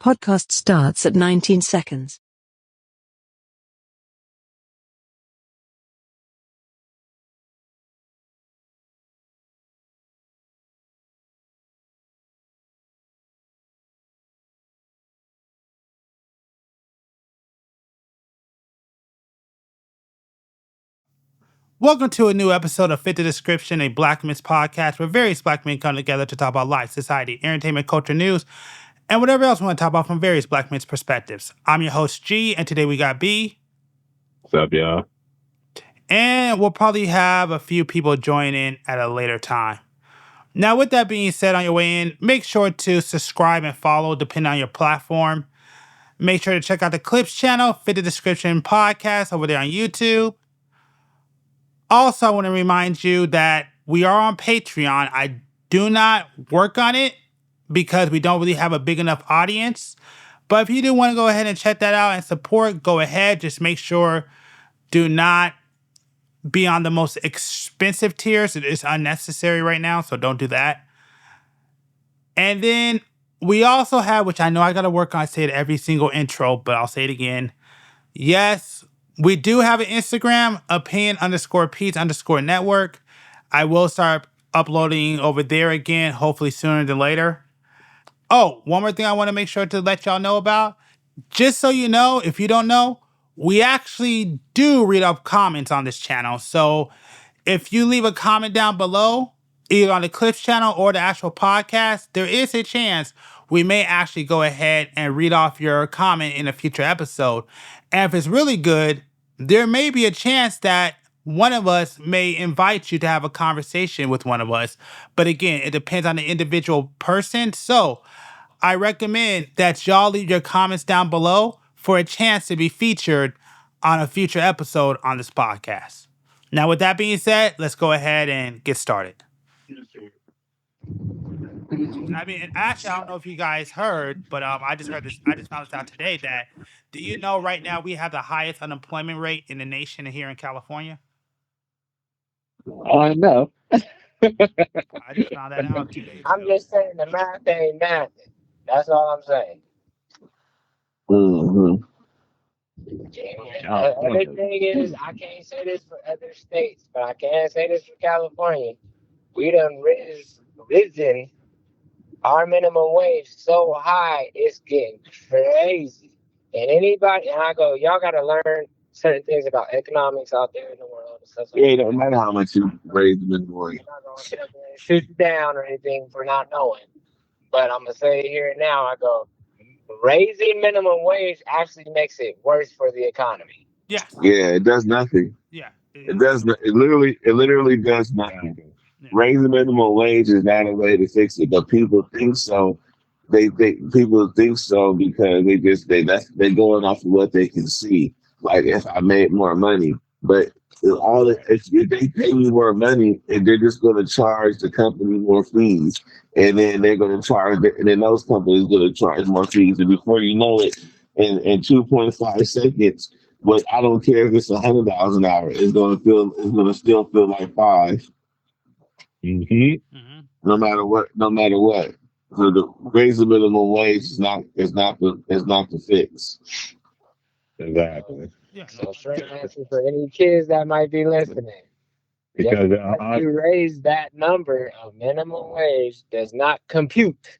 Podcast starts at 19 seconds. Welcome to a new episode of Fit the Description, a Black Men's podcast where various Black men come together to talk about life, society, entertainment, culture, news, and whatever else we want to talk about from various Black men's perspectives. I'm your host, G, and today we got B. What's up, y'all? And we'll probably have a few people join in at a later time. Now, with that being said, on your way in, make sure to subscribe and follow depending on your platform. Make sure to check out the Clips channel, Fit the Description podcast over there on YouTube. Also, I want to remind you that we are on Patreon. I do not work on it because we don't really have a big enough audience. But if you do want to go ahead and check that out and support, go ahead. Just make sure do not be on the most expensive tiers. It is unnecessary right now, so don't do that. And then we also have, which I know I got to work on, I say it every single intro, but I'll say it again. Yes, we do have an Instagram, opinion_peace_network. I will start uploading over there again, hopefully sooner than later. Oh, one more thing I want to make sure to let y'all know about. Just so you know, if you don't know, we actually do read up comments on this channel. So if you leave a comment down below, either on the Clips channel or the actual podcast, there is a chance we may actually go ahead and read off your comment in a future episode. And if it's really good, there may be a chance that one of us may invite you to have a conversation with one of us. But again, it depends on the individual person. So I recommend that y'all leave your comments down below for a chance to be featured on a future episode on this podcast. Now, with that being said, let's go ahead and get started. I mean, actually, I don't know if you guys heard, but I just heard this. I just found this out today that, do you know right now we have the highest unemployment rate in the nation here in California? I know. I just found that out 2 days ago. I'm just saying the math ain't math. That's all I'm saying. Mm-hmm. Other thing is, I can't say this for other states, but I can say this for California. We done risen our minimum wage so high, it's getting crazy. And I go, y'all got to learn certain things about economics out there in the world and stuff. Yeah, it don't matter how much you raise the minimum wage. I'm not going to sit up there and shoot you down or anything for not knowing. But I'm going to say here and now, I go, raising minimum wage actually makes it worse for the economy. Yeah. Yeah, it does nothing. Yeah. It does. It literally does nothing. Yeah. Raising minimum wage is not a way to fix it, but people think so. People think so because they're going off of what they can see. Like, if I made more money, but if they pay me more money, and they're just going to charge the company more fees, and then they're going to charge, and then those companies going to charge more fees, and before you know it, in 2.5 seconds, but I don't care if it's $100 an hour, it's going to still feel like $5. Mm-hmm. Mm-hmm. No matter what. So the raise the minimum wage is not the fix. Exactly. Yeah. So straight answer for any kids that might be listening. Because you raise that number of minimum wage does not compute.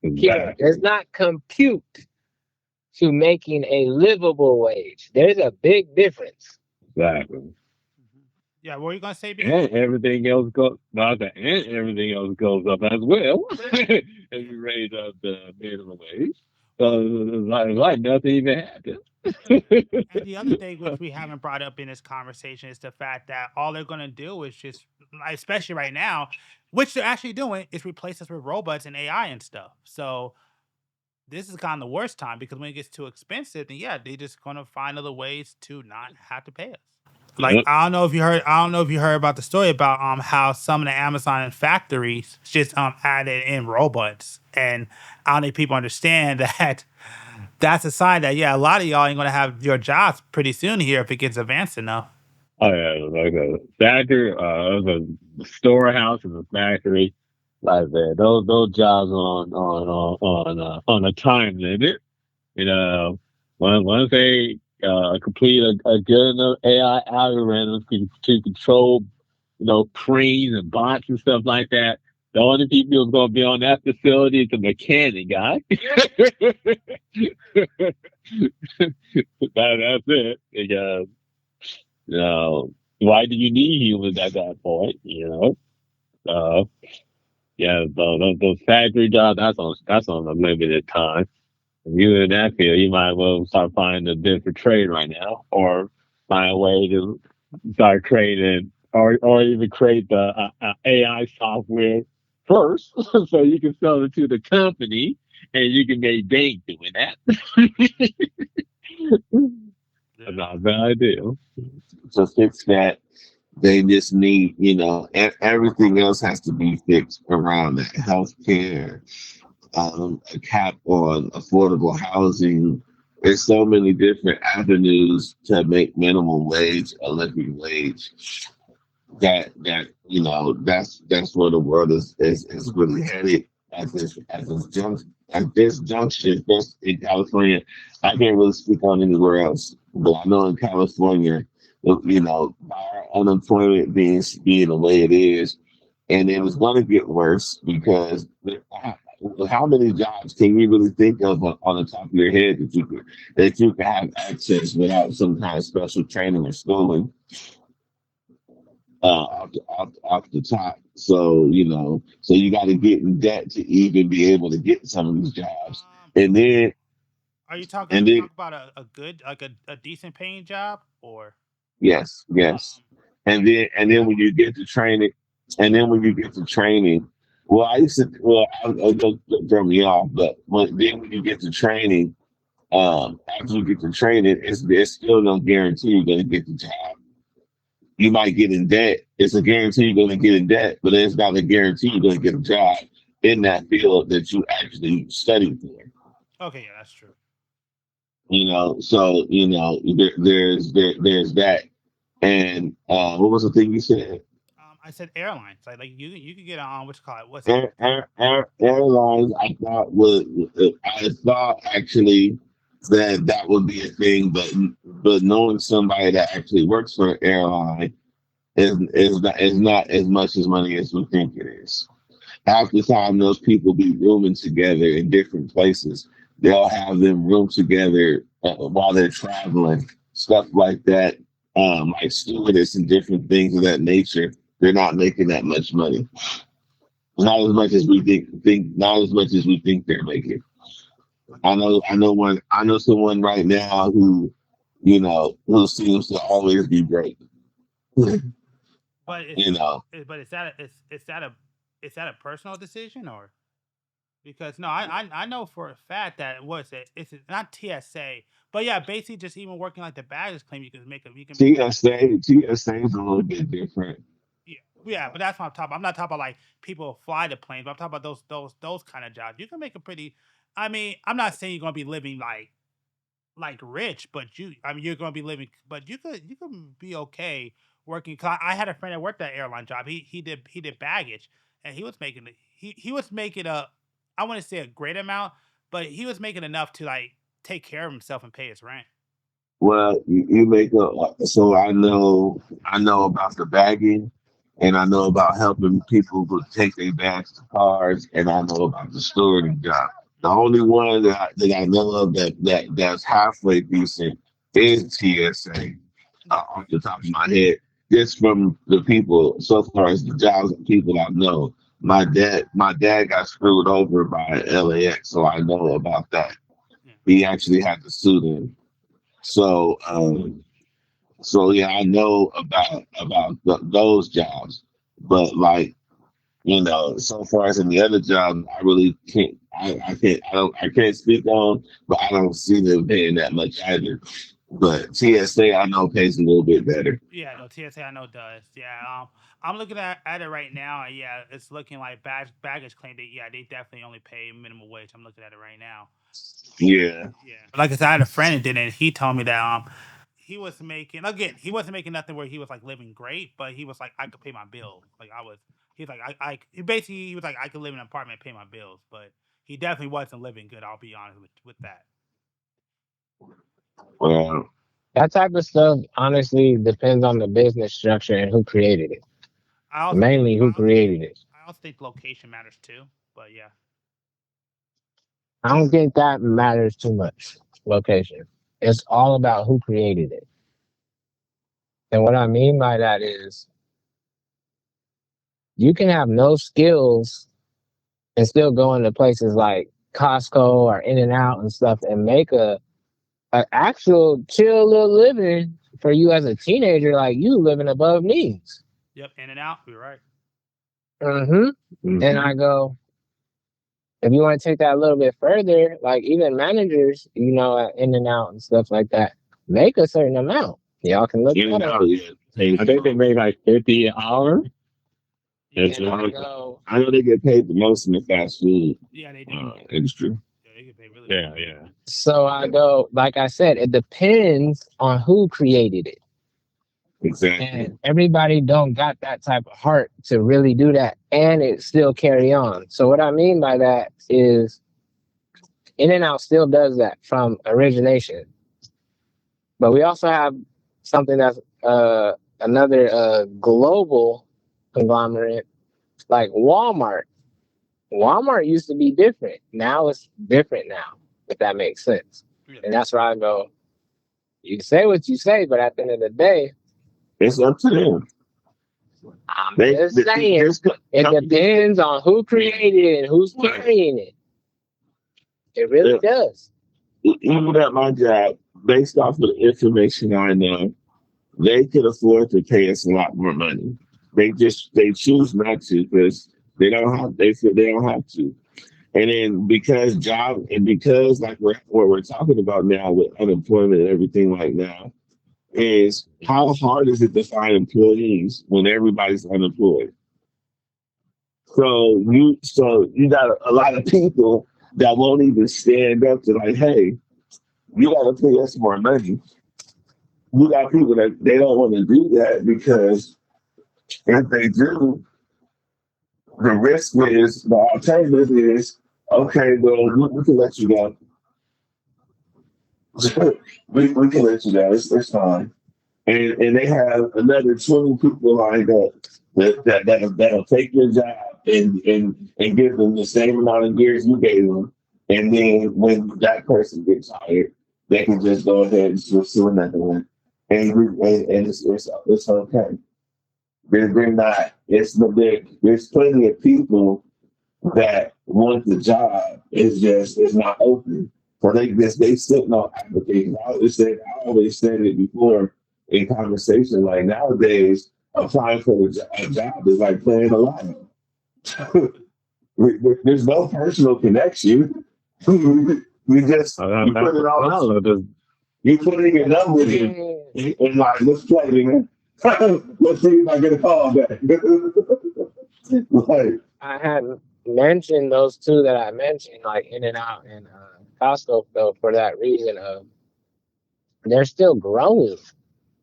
Exactly. Does not compute to making a livable wage. There's a big difference. Exactly. Yeah, what were you gonna say? And everything else goes up as well. If you raise up the minimum wage, so it's like nothing even happened. And the other thing which we haven't brought up in this conversation is the fact that all they're gonna do is just, especially right now, which they're actually doing, is replace us with robots and AI and stuff. So this is kind of the worst time, because when it gets too expensive, then yeah, they're just gonna find other ways to not have to pay us. Like, I don't know if you heard about the story about how some of the Amazon factories just added in robots, and I don't think people understand that that's a sign that, yeah, a lot of y'all ain't gonna have your jobs pretty soon here if it gets advanced enough. Oh yeah, like a factory, a storehouse is a factory. Like that. Those jobs on a time limit. You know, once they complete a good enough AI algorithm to control, cranes and bots and stuff like that, the only people who's going to be on that facility is the mechanic guy. That's it. Because, why do you need humans at that point? Uh, yeah, those factory jobs, that's on a limited time. If you're in that field, you might as well start finding a different trade right now, or find a way to start creating, or even create the AI software first, so you can sell it to the company, and you can make bank doing that. That's Yeah. not a bad idea. To fix that, they just need, everything else has to be fixed around that. Healthcare, a cap on affordable housing. There's so many different avenues to make minimum wage a living wage. That's where the world is really headed at this junction. Just in California, I can't really speak on anywhere else, but I know in California, our unemployment being the way it is, and it was going to get worse because how many jobs can you really think of on the top of your head that you can have access without some kind of special training or schooling? Off the top. So you got to get in debt to even be able to get some of these jobs. Um, And then, are you talking and then, about a good like a decent paying job or yes, yes. And like then when you get to training, and then when you get to training, well, I'll don't throw me off, but when you get to training, after you get to training, it's still no guarantee you're going to get the job. You might get in debt. It's a guarantee you're going to get in debt, but it's not a guarantee you're going to get a job in that field that you actually studied for. okay, yeah, that's true. So there's that. And what was the thing you said? I said airlines. Like you could get on what you call it. What's it? Airlines. I thought actually that would be a thing, but knowing somebody that actually works for an airline is not as much as money as we think it is. Half the time, those people be rooming together in different places. They'll have them room together while they're traveling, stuff like that, like stewardess and different things of that nature. They're not making that much money. Not as much as we think. Not as much as we think they're making. I know someone right now who seems to always be great. But it's You know, but is that a personal decision or because no, I know for a fact that what's it? It's not TSA, but yeah, basically just even working like the baggage claim, you can make a lot of TSA is a little bit different. yeah, yeah, but that's what I'm talking about. I'm not talking about like people who fly the planes, but I'm talking about those kind of jobs. You can make a pretty. I mean, I'm not saying you're gonna be living like rich, but I mean, you're gonna be living, but you could be okay working. 'Cause I had a friend that worked that airline job. He did baggage, and he was making a I want to say a great amount, but he was making enough to like take care of himself and pay his rent. Well, you make a so I know about the bagging, and I know about helping people to take their bags to cars, and I know about the stewarding job. The only one that I know of that's halfway decent is TSA, Yeah, off the top of my head, just from the people so far as the jobs and people I know. My dad got screwed over by LAX, so I know about that. yeah. He actually had to sue them. So yeah, I know about those jobs, but like so far as in the other jobs, I really can't. I can't speak on, but I don't see them paying that much either. But TSA, I know pays a little bit better. Yeah, no, TSA I know does. Yeah, I'm looking at it right now. And yeah, it's looking like baggage claim. They definitely only pay minimum wage. I'm looking at it right now. Yeah. Yeah, like I said, I had a friend that did it. And he told me that he was making again. He wasn't making nothing where he was like living great, but he was like I could pay my bills. Like He's like, he basically, he was like, I could live in an apartment and pay my bills, but he definitely wasn't living good. I'll be honest with that. Well, That type of stuff honestly depends on the business structure and who created it. Mainly who created it. I also think location matters too, but yeah. I don't think that matters too much. Location. It's all about who created it. And what I mean by that is you can have no skills and still go into places like Costco or In and Out and stuff and make a actual chill little living for you as a teenager, like you living above needs. Yep, In and Out, you're right. Mm-hmm. And I go, if you want to take that a little bit further, like even managers, you know, at In and Out and stuff like that, make a certain amount. Y'all can look at it. I think they make like $50 an hour. I know they get paid the most in the fast food industry. Yeah, they get paid really good. Yeah. So I go, like I said, it depends on who created it. Exactly. And everybody don't got that type of heart to really do that and it still carry on. So what I mean by that is In and Out still does that from origination. But we also have something that's another global conglomerate like Walmart. Walmart used to be different. Now it's different now, if that makes sense. Yeah. And that's where I go, you say what you say, but at the end of the day, it's up to them. I'm just saying, it depends on who created it and who's carrying it. It really does. Even at my job, based off of the information I know, they could afford to pay us a lot more money. They choose not to because they don't have. They feel they don't have to. And then because like what we're talking about now with unemployment and everything like now, is how hard is it to find employees when everybody's unemployed? So you got a lot of people that won't even stand up to like, hey, you got to pay us more money. You got people that they don't want to do that because if they do, the risk is the alternative is okay. Well, we can let you go. we can let you go. It's fine. And they have another 20 people lined up that'll take your job and give them the same amount of years you gave them. And then when that person gets hired, they can just go ahead and switch to another one. And it's okay. They're not. There's plenty of people that want the job. It's not open. So they sitting on applications. I always said it before in conversation. Like nowadays, applying for a job is like playing a lotto. There's no personal connection. We just you put it on. You put in your number and like let's play, man. Let's see if I get a call back. Like, I had mentioned those two that I mentioned, like In and Out and Costco, though, for that reason of they're still growing.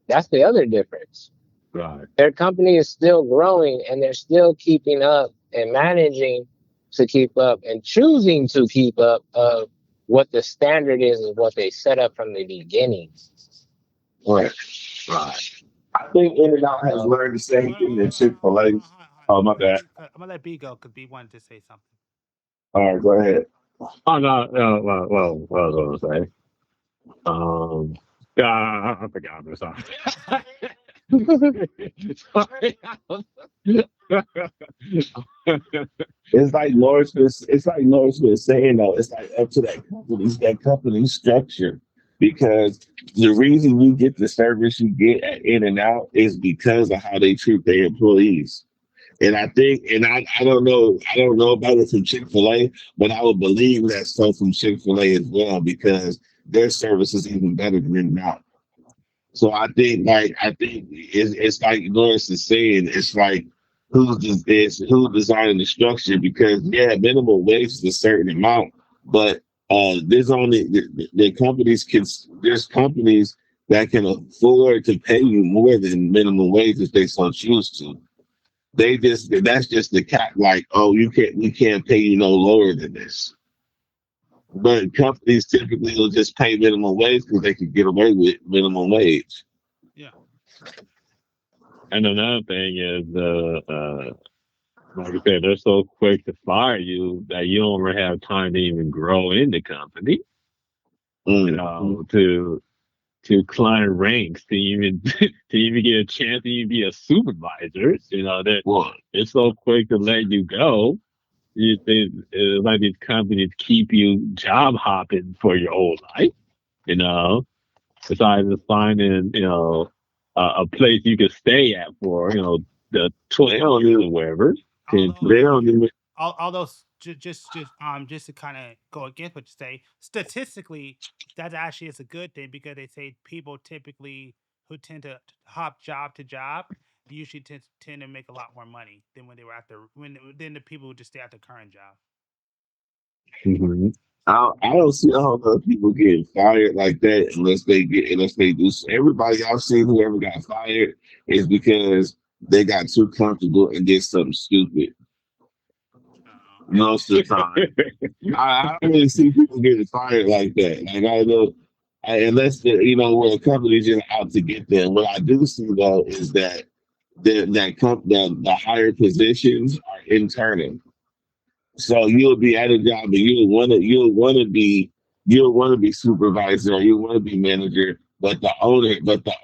That's the other difference. Right. Their company is still growing and they're still keeping up and managing to keep up and choosing to keep up of what the standard is what they set up from the beginning. Right. I think In and Out has learned the same thing that Chick-fil-A. Oh, my bad. I'm gonna let B go because B wanted to say something. All right, go ahead. Oh no, well, what was I gonna say? Yeah, I forgot myself. It's like Lawrence was saying though, it's like up to that company's structure. Because the reason you get the service you get at In and Out is because of how they treat their employees. And I think, and I don't know about it from Chick-fil-A, but I would believe that's so from Chick-fil-A as well because their service is even better than In and Out. So I think it's like Lawrence is saying, it's like who's designing the structure because yeah, minimum wage is a certain amount, but there's companies that can afford to pay you more than minimum wage if they so choose to. That's just the cap. Like, oh, we can't pay you no lower than this. But companies typically will just pay minimum wage because they can get away with minimum wage. Yeah. And another thing is, like I said, they're so quick to fire you that you don't really have time to even grow in the company. You Mm. know, to climb ranks, to even to even get a chance to even be a supervisor. You know, Well, they're so quick to let you go. It's like these companies keep you job hopping for your whole life. You know, besides just finding a place you can stay at for the they 20 don't years or even whatever. Although they don't even all those just to kind of go against what you say, statistically, that actually is a good thing because they say people typically who tend to hop job to job usually tend to make a lot more money than when they were at the when than the people who just stay at the current job. Mhm. I don't see a whole lot of people getting fired like that unless they do. Everybody I've seen whoever got fired is because they got too comfortable and did something stupid. Most of the time, I don't really see people getting fired like that. Like I know, unless where the company's just out to get them. What I do see though is that the higher positions are internal. So you'll be at a job and you'll want to be supervisor or you want to be manager, but the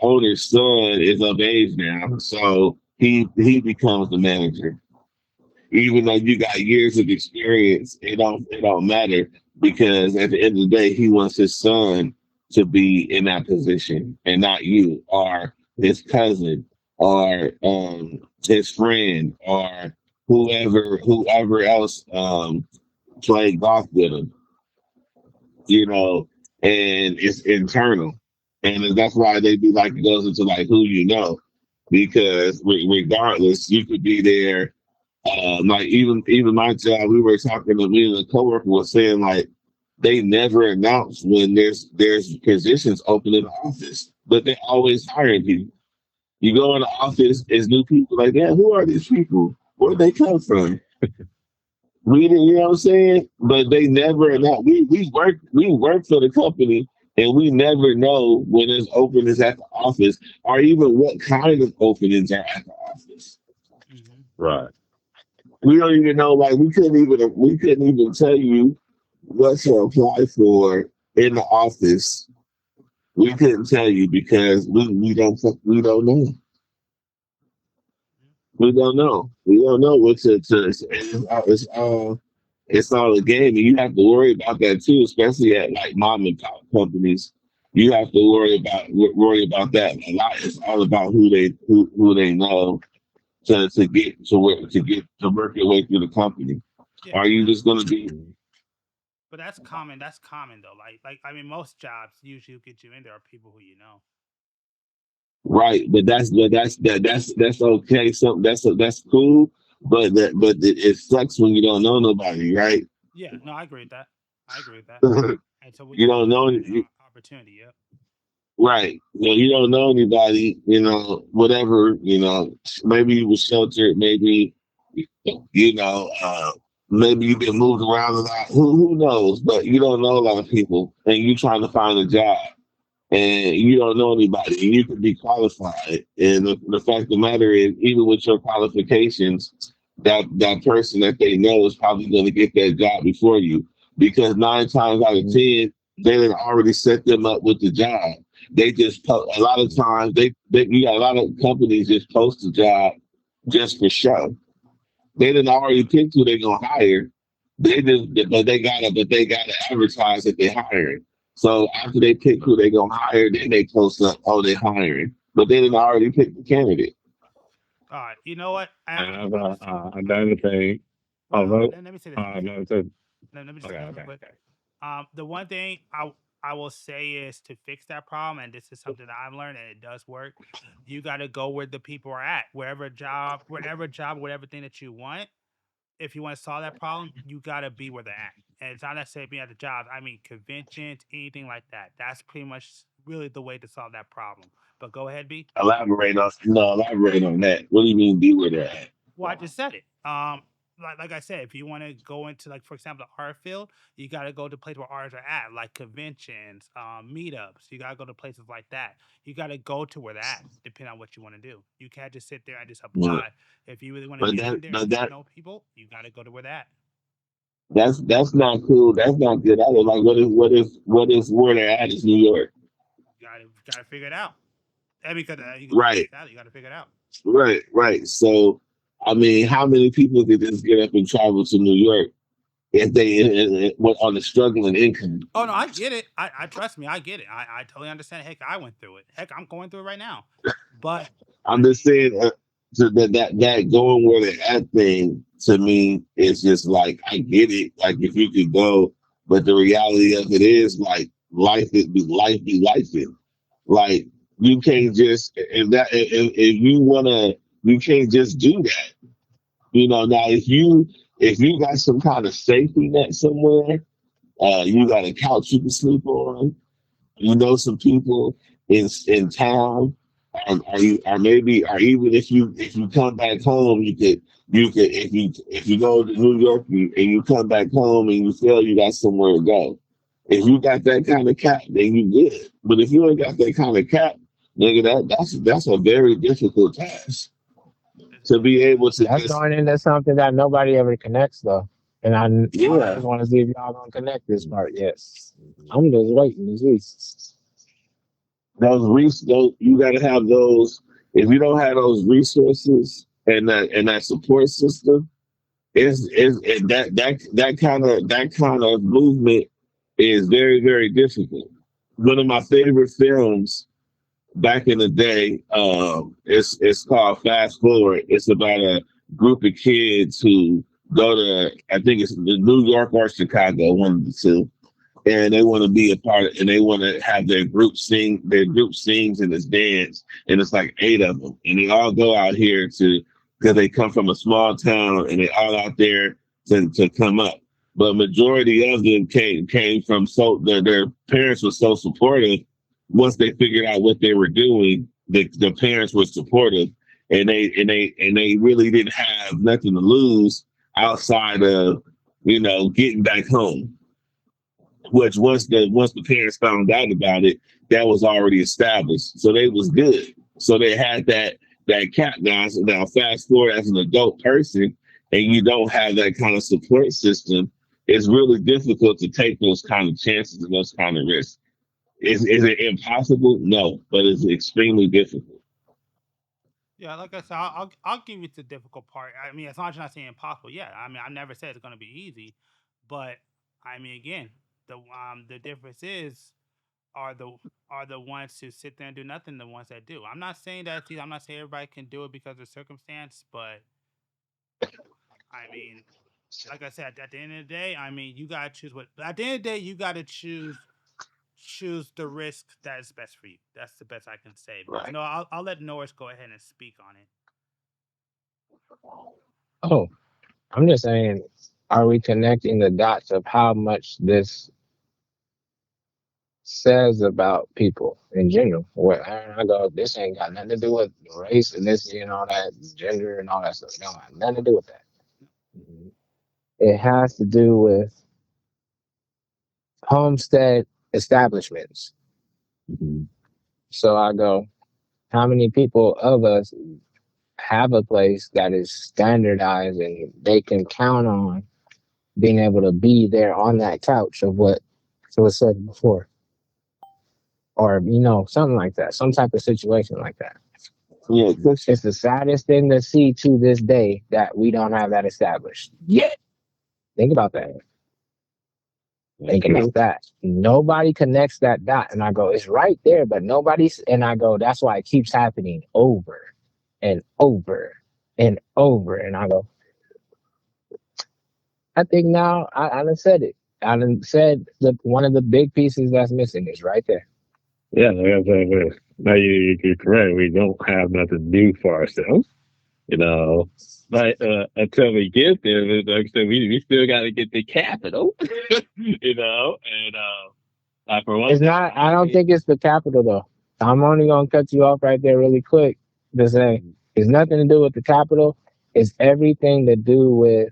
owner's son is of age now, so he becomes the manager. Even though you got years of experience, it don't matter because at the end of the day, he wants his son to be in that position and not you or his cousin or his friend or whoever else played golf with him, you know, and it's internal. And that's why they be like, it goes into like who you know, because regardless, you could be there. Like even my job, we were talking to me and a coworker was saying like they never announce when there's positions open in the office, but they always hiring people. You go in the office, it's new people. Like, yeah, who are these people? Where they come from? We didn't, you know what I'm saying? But they never announce. We work for the company, and we never know when there's openings at the office, or even what kind of openings are at the office. Mm-hmm. Right. We don't even know. Like we couldn't even tell you what to apply for in the office. We couldn't tell you because we don't know. We don't know. We don't know what to it's all a game, and you have to worry about that too, especially at like mom and pop companies. You have to worry about that a lot. It's all about who they know to work your way through the company. Yeah, Are you just gonna be Mhm. but that's common. That's common though. Like I mean, most jobs usually who get you in there are people who you know. right? But that's okay. Something that's cool, but it sucks when you don't know nobody, right? Yeah, no, I agree with that. I agree with that. And so You you don't want to know. find an opportunity. Yep. Right. You don't know anybody, whatever, maybe you were sheltered, maybe, you know, uh, maybe you've been moved around a lot. Who knows? But you don't know a lot of people and you trying to find a job and you don't know anybody and you could be qualified. And the fact of the matter is, even with your qualifications, that person that they know is probably going to get that job before you because 9 times out of Mhm. 10, they had already set them up with the job. They just a lot of times you got a lot of companies just post a job just for show. They didn't already pick who they're gonna hire. But they gotta advertise that they're hiring. So after they pick who they're gonna hire, then they post up, oh, they're hiring. But they didn't already pick the candidate. All right. You know what? And I've I'll just another thing. well, hold on. Although, Let me say this. Let me say this. another thing. Let me just say Okay, this real okay, quick. okay. The one thing I will say is to fix that problem, and this is something that I've learned, and it does work. You got to go where the people are at, whatever job, whatever thing that you want. If you want to solve that problem, you got to be where they're at. And it's not necessarily being at the jobs. I mean, conventions, anything like that. That's pretty much really the way to solve that problem. But go ahead, B. Elaborate on that. What do you mean be where they're at? Well, I just said it. Like I said, if you want to go into, like, for example, the art field, you got to go to places where artists are at, like conventions, meetups. You got to go to places like that. You got to go to where they're at, depending on what you want to do. You can't just sit there and just Yeah. apply. If you really want to But get that in there but and get to that know people, you got to go to where they're at. that's not cool. That's not good either. Like what is where they're at is New York. You got to figure it out. And because you got Right. you got to figure it out. Right. So I mean, how many people could just get up and travel to New York if they went on a struggling income? Oh no, I get it. I trust me, I get it. I totally understand. Heck, I went through it. Heck, I'm going through it right now. But I'm I just mean, saying so that going where they're at thing to me is just like I get it. Like if you could go, but the reality of it is like life it. Like you can't just if you wanna you can't just do that. Now if you got some kind of safety net somewhere, you got a couch you can sleep on, some people in town, or maybe, or even if you come back home, you could if you go to New York and you come back home and you feel you got somewhere to go. If you got that kind of cap, then you good. But if you ain't got that kind of cap, nigga, that's a very difficult task to be able to That's just going into something that nobody ever connects though. And I yeah. just want to see if y'all gonna connect this part. Yes, I'm just waiting to see. Those you got to have those. If you don't have those resources and that support system, that kind of movement is very very difficult. One of my favorite films back in the day, it's called Fast Forward. It's about a group of kids who go to, I think it's New York or Chicago, one of the two, and they want to be a part of, and they want to have their group sings and this dance, and it's like 8 of them, and they all go out here because they come from a small town, and they all out there to come up. But majority of them came from, so their parents were so supportive. Once they figured out what they were doing, the parents were supportive, and they really didn't have nothing to lose outside of getting back home, which once the parents found out about it, that was already established. So they was good. So they had that cap now. So now fast forward as an adult person, and you don't have that kind of support system, it's really difficult to take those kind of chances and those kind of risks. Is it impossible? No, but it's extremely difficult. yeah, like I said, I'll give you the difficult part. I mean, as long as you're not saying impossible. Yeah, I mean, I never said it's gonna be easy, but I mean, again, the difference is are the are the ones who sit there and do nothing, the ones that do. I'm not saying that it's easy. I'm not saying everybody can do it because of circumstance, but I mean, like I said, at the end of the day, I mean, you gotta choose what. At the end of the day, you gotta choose the risk that is best for you. That's the best I can say. But Right. no, I'll let Norris go ahead and speak on it. Oh, I'm just saying, are we connecting the dots of how much this says about people in general? What I go, this ain't got nothing to do with race and this, all that gender and all that stuff. No, nothing to do with that. It has to do with homestead establishments. Mhm. So I go, how many people of us have a place that is standardized and they can count on being able to be there on that couch of what was said before, or something like that, some type of situation like that. Yeah, It's the saddest thing to see to this day that we don't have that established yet. Think about that. Think about that. Nobody connects that dot, and I go, it's right there, but nobody's. And I go, that's why it keeps happening over and over and over. And I go, I think now I done said it. I done said one of the big pieces that's missing is right there. Yeah, like I said, now you're correct. We don't have nothing new for ourselves, you know. But until we get there, like I said, we still got to get the capital, and like for one It's thing, not. I don't think it's the capital though. I'm only gonna cut you off right there really quick to say it's nothing to do with the capital. It's everything to do with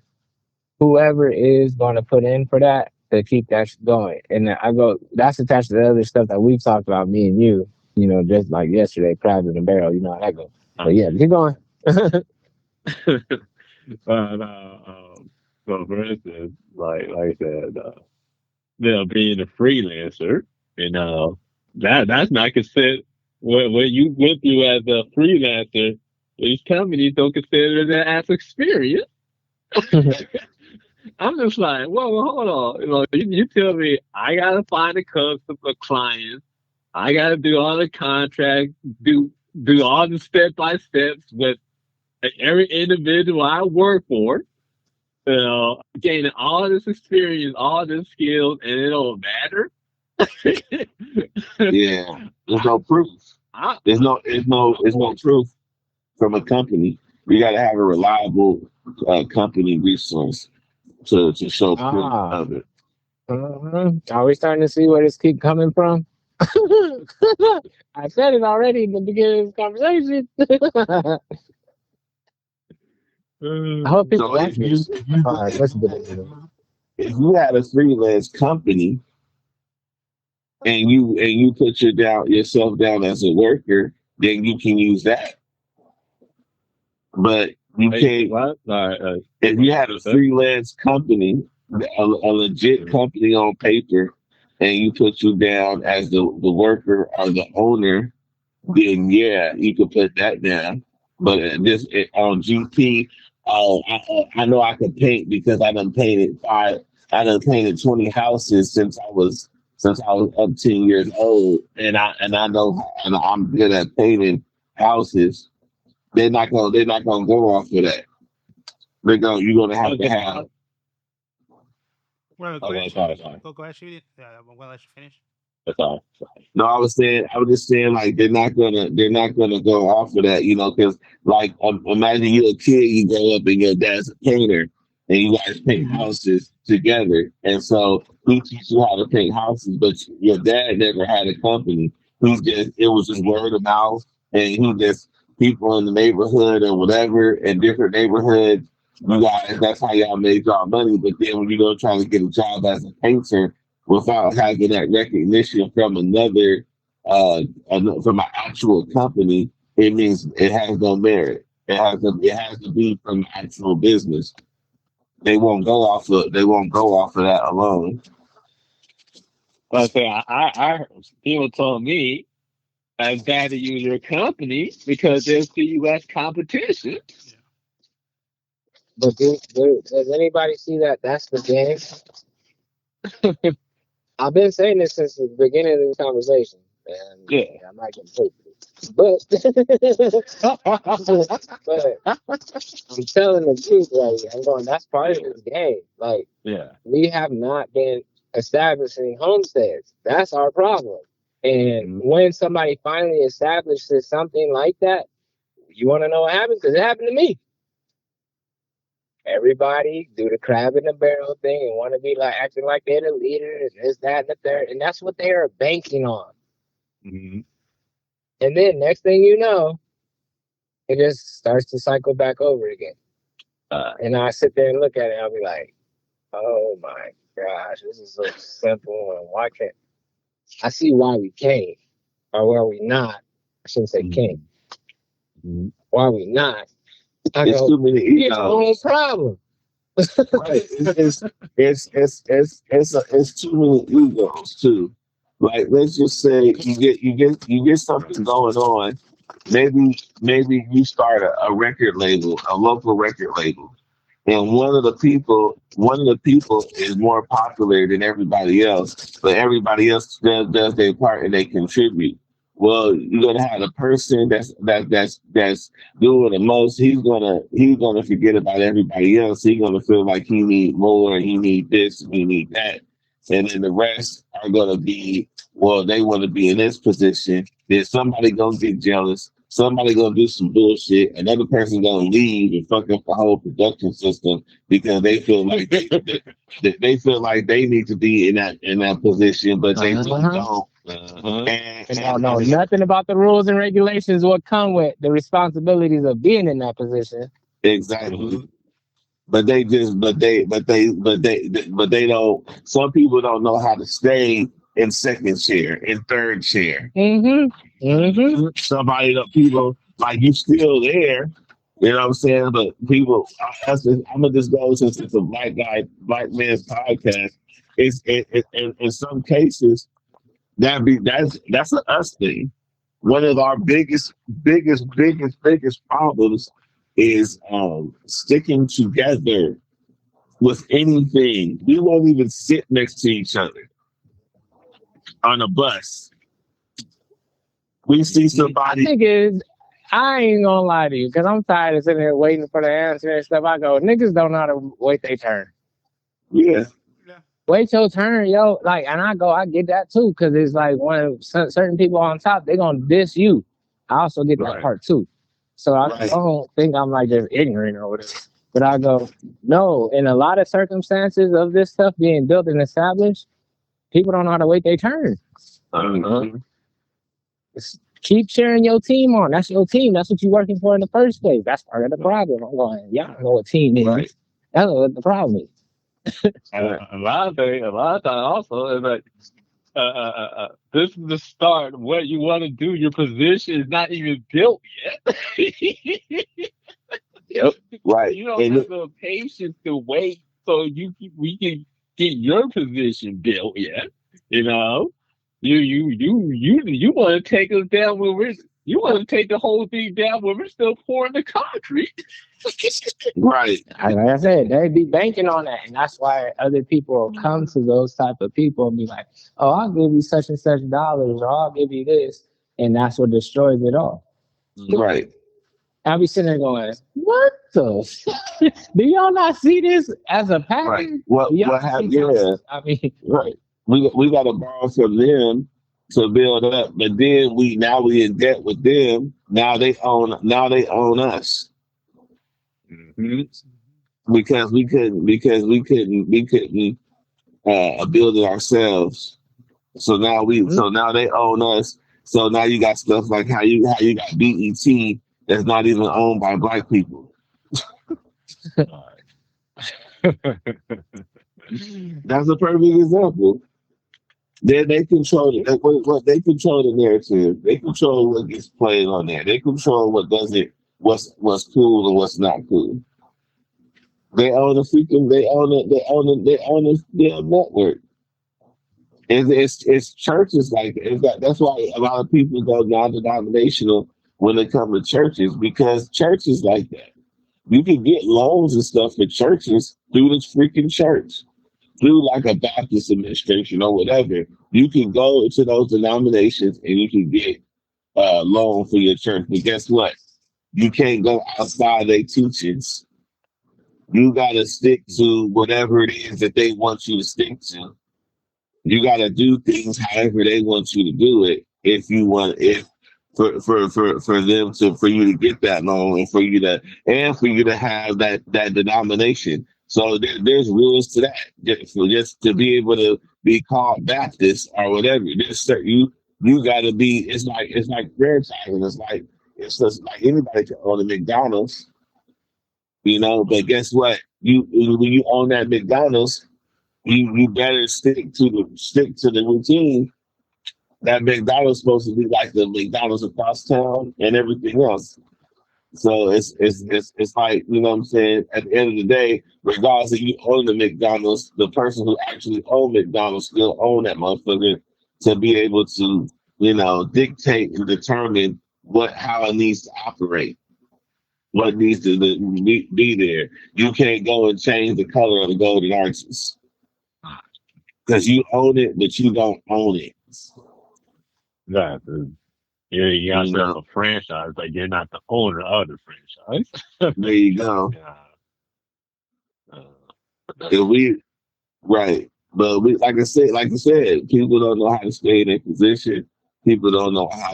whoever is going to put in for that to keep that going. And I go, that's attached to the other stuff that we've talked about, me and you, just like yesterday, crabs in the barrel, you know how that goes. But yeah, keep going. But so for instance, like I said, being a freelancer, that's not considered what you went through as a freelancer. These companies don't consider that as experience. I'm just like, whoa, hold on. You tell me I gotta find a customer client. I gotta do all the contracts, do all the step by steps with every individual I work for. Gaining all this experience, all this skills, and it don't matter. Yeah, there's no proof. There's no proof from a company. We got to have a reliable company resource to show proof of it. Are we starting to see where this keep coming from? I said it already in the beginning of this conversation. I hope people So like this. All right, let's do it. if you had a freelance company and you put yourself down as a worker, then you can use that. But you can't. What? If you had a freelance company, a legit company on paper, and you put you down as the worker or the owner, then yeah, you could put that down. But on GP, I know I could paint because I done painted 20 houses since I was up 10 years old, and I know, and I'm good at painting houses. They're not gonna go off of that. You're gonna have to have. Well, go Okay, ahead, sorry. go ahead, shoot it. I'm gonna let you finish. That's all. No, I was just saying, like they're not gonna go off of that, because like imagine you're a kid, you grow up and your dad's a painter, and you guys paint houses together, and so he teaches you how to paint houses, but your dad never had a company. It was just word of mouth, and he just people in the neighborhood or whatever in different neighborhoods. You guys, that's how y'all made y'all money. But then when you go trying to get a job as a painter without having that recognition from from an actual company, it means it has no merit. It has to be from actual business. They won't go off of that alone. But I people told me it's bad to use your company because there's the U.S. competition. But does anybody see that that's the game? I've been saying this since the beginning of this conversation, and Yeah. I might get paid for it. But I'm telling the truth, like I'm going. That's part of this game. Like we have not been establishing homesteads. That's our problem. And when somebody finally establishes something like that, you want to know what happened? Because it happened to me. Everybody do the crab in the barrel thing and want to be like acting like they're the leader and this, that, and the third, and that's what they are banking on. Mm-hmm. And then next thing you know, it just starts to cycle back over again. And I sit there and look at it, and I'll be like, "Oh my gosh, this is so simple, and why can't I see why we can't, or why we not? I shouldn't say can't. Why we not? It's too many egos. It's your own problem." Right. It's too many egos too. Like let's just say you get something going on. Maybe you start a record label, a local record label, and one of the people is more popular than everybody else, but everybody else does their part and they contribute. Well, you're gonna have the person that's doing the most. He's gonna forget about everybody else. He's gonna feel like he need more, and he need this, and he need that, and then the rest are gonna be, well, they want to be in this position. Then somebody gonna get jealous. Somebody gonna do some bullshit. Another person gonna leave and fuck up the whole production system because they feel like they feel like they need to be in that position, but they really don't. And don't know nothing about the rules and regulations what come with the responsibilities of being in that position. Exactly. But they just, but they don't. Some people don't know how to stay in second chair, in third chair. Somebody, people like you still there. You know what I'm saying? But people, I'm gonna just go since it's a black man's podcast. In some cases that's an us thing. One of our biggest problems is sticking together with anything. We won't even sit next to each other on a bus. We see I somebody. think it's. I ain't gonna lie to you, because I'm tired of sitting there waiting for the answer and stuff. I go, niggas don't know how to wait their turn. Yeah, Wait your turn, yo. Like, and I get that too, because it's like when certain people on top, they're gonna diss you. I also get that Right. part too. So I Right. don't think I'm like just ignorant or whatever. But I go, no, in a lot of circumstances of this stuff being built and established, people don't know how to wait their turn. Keep cheering your team on. That's your team. That's what you're working for in the first place. That's part of the problem. I'm going, y'all don't know what team is. Right. That's what the problem is. A lot of times also is like, this is the start of what you want to do. Your position is not even built yet. Yep. Right. You don't have the patience to wait so we can get your position built yet. You know, you want to take us down when you want to take the whole thing down when we're still pouring the concrete. Right. Like I said, they be banking on that, and that's why other people come to those type of people and be like, "Oh, I'll give you such and such dollars, or I'll give you this," and that's what destroys it all. Right. I'll be sitting there going, "What the? Do y'all not see this as a pattern?" Right. What happened? Yeah. I mean, Right. We got to borrow from them to build up, but then we in debt with them. Now they own us because we couldn't build it ourselves. So now they own us. So now you got stuff like how you got BET that's not even owned by black people. That's a perfect example. They control it. What they control the narrative. They control what gets played on there. They control what doesn't. What's cool and what's not cool. They own the freaking. They own the damn network. It's churches like that's why a lot of people go non-denominational when they come to churches, because churches like that. You can get loans and stuff for churches through this freaking church, through like a Baptist administration or whatever. You can go to those denominations and you can get a loan for your church. But guess what? You can't go outside their teachings. You got to stick to whatever it is that they want you to stick to. You got to do things however they want you to do it. If you want, if for you to get that loan and for you to have that denomination. So there's rules to that. Just to be able to be called Baptist or whatever. You got to be. It's like franchising. It's just like anybody can own a McDonald's, you know. But guess what? When you own that McDonald's, you better stick to the routine. That McDonald's supposed to be like the McDonald's across town and everything else. So it's like, you know what I'm saying? At the end of the day, regardless if you own the McDonald's, the person who actually own McDonald's still own that motherfucker to be able to, you know, dictate and determine how it needs to operate, what needs to be there. You can't go and change the color of the golden arches because you own it, but you don't own it. Exactly. You got yourself a franchise, but you're not the owner of the franchise. There you go. Right. But like I said, people don't know how to stay in their position. People don't know how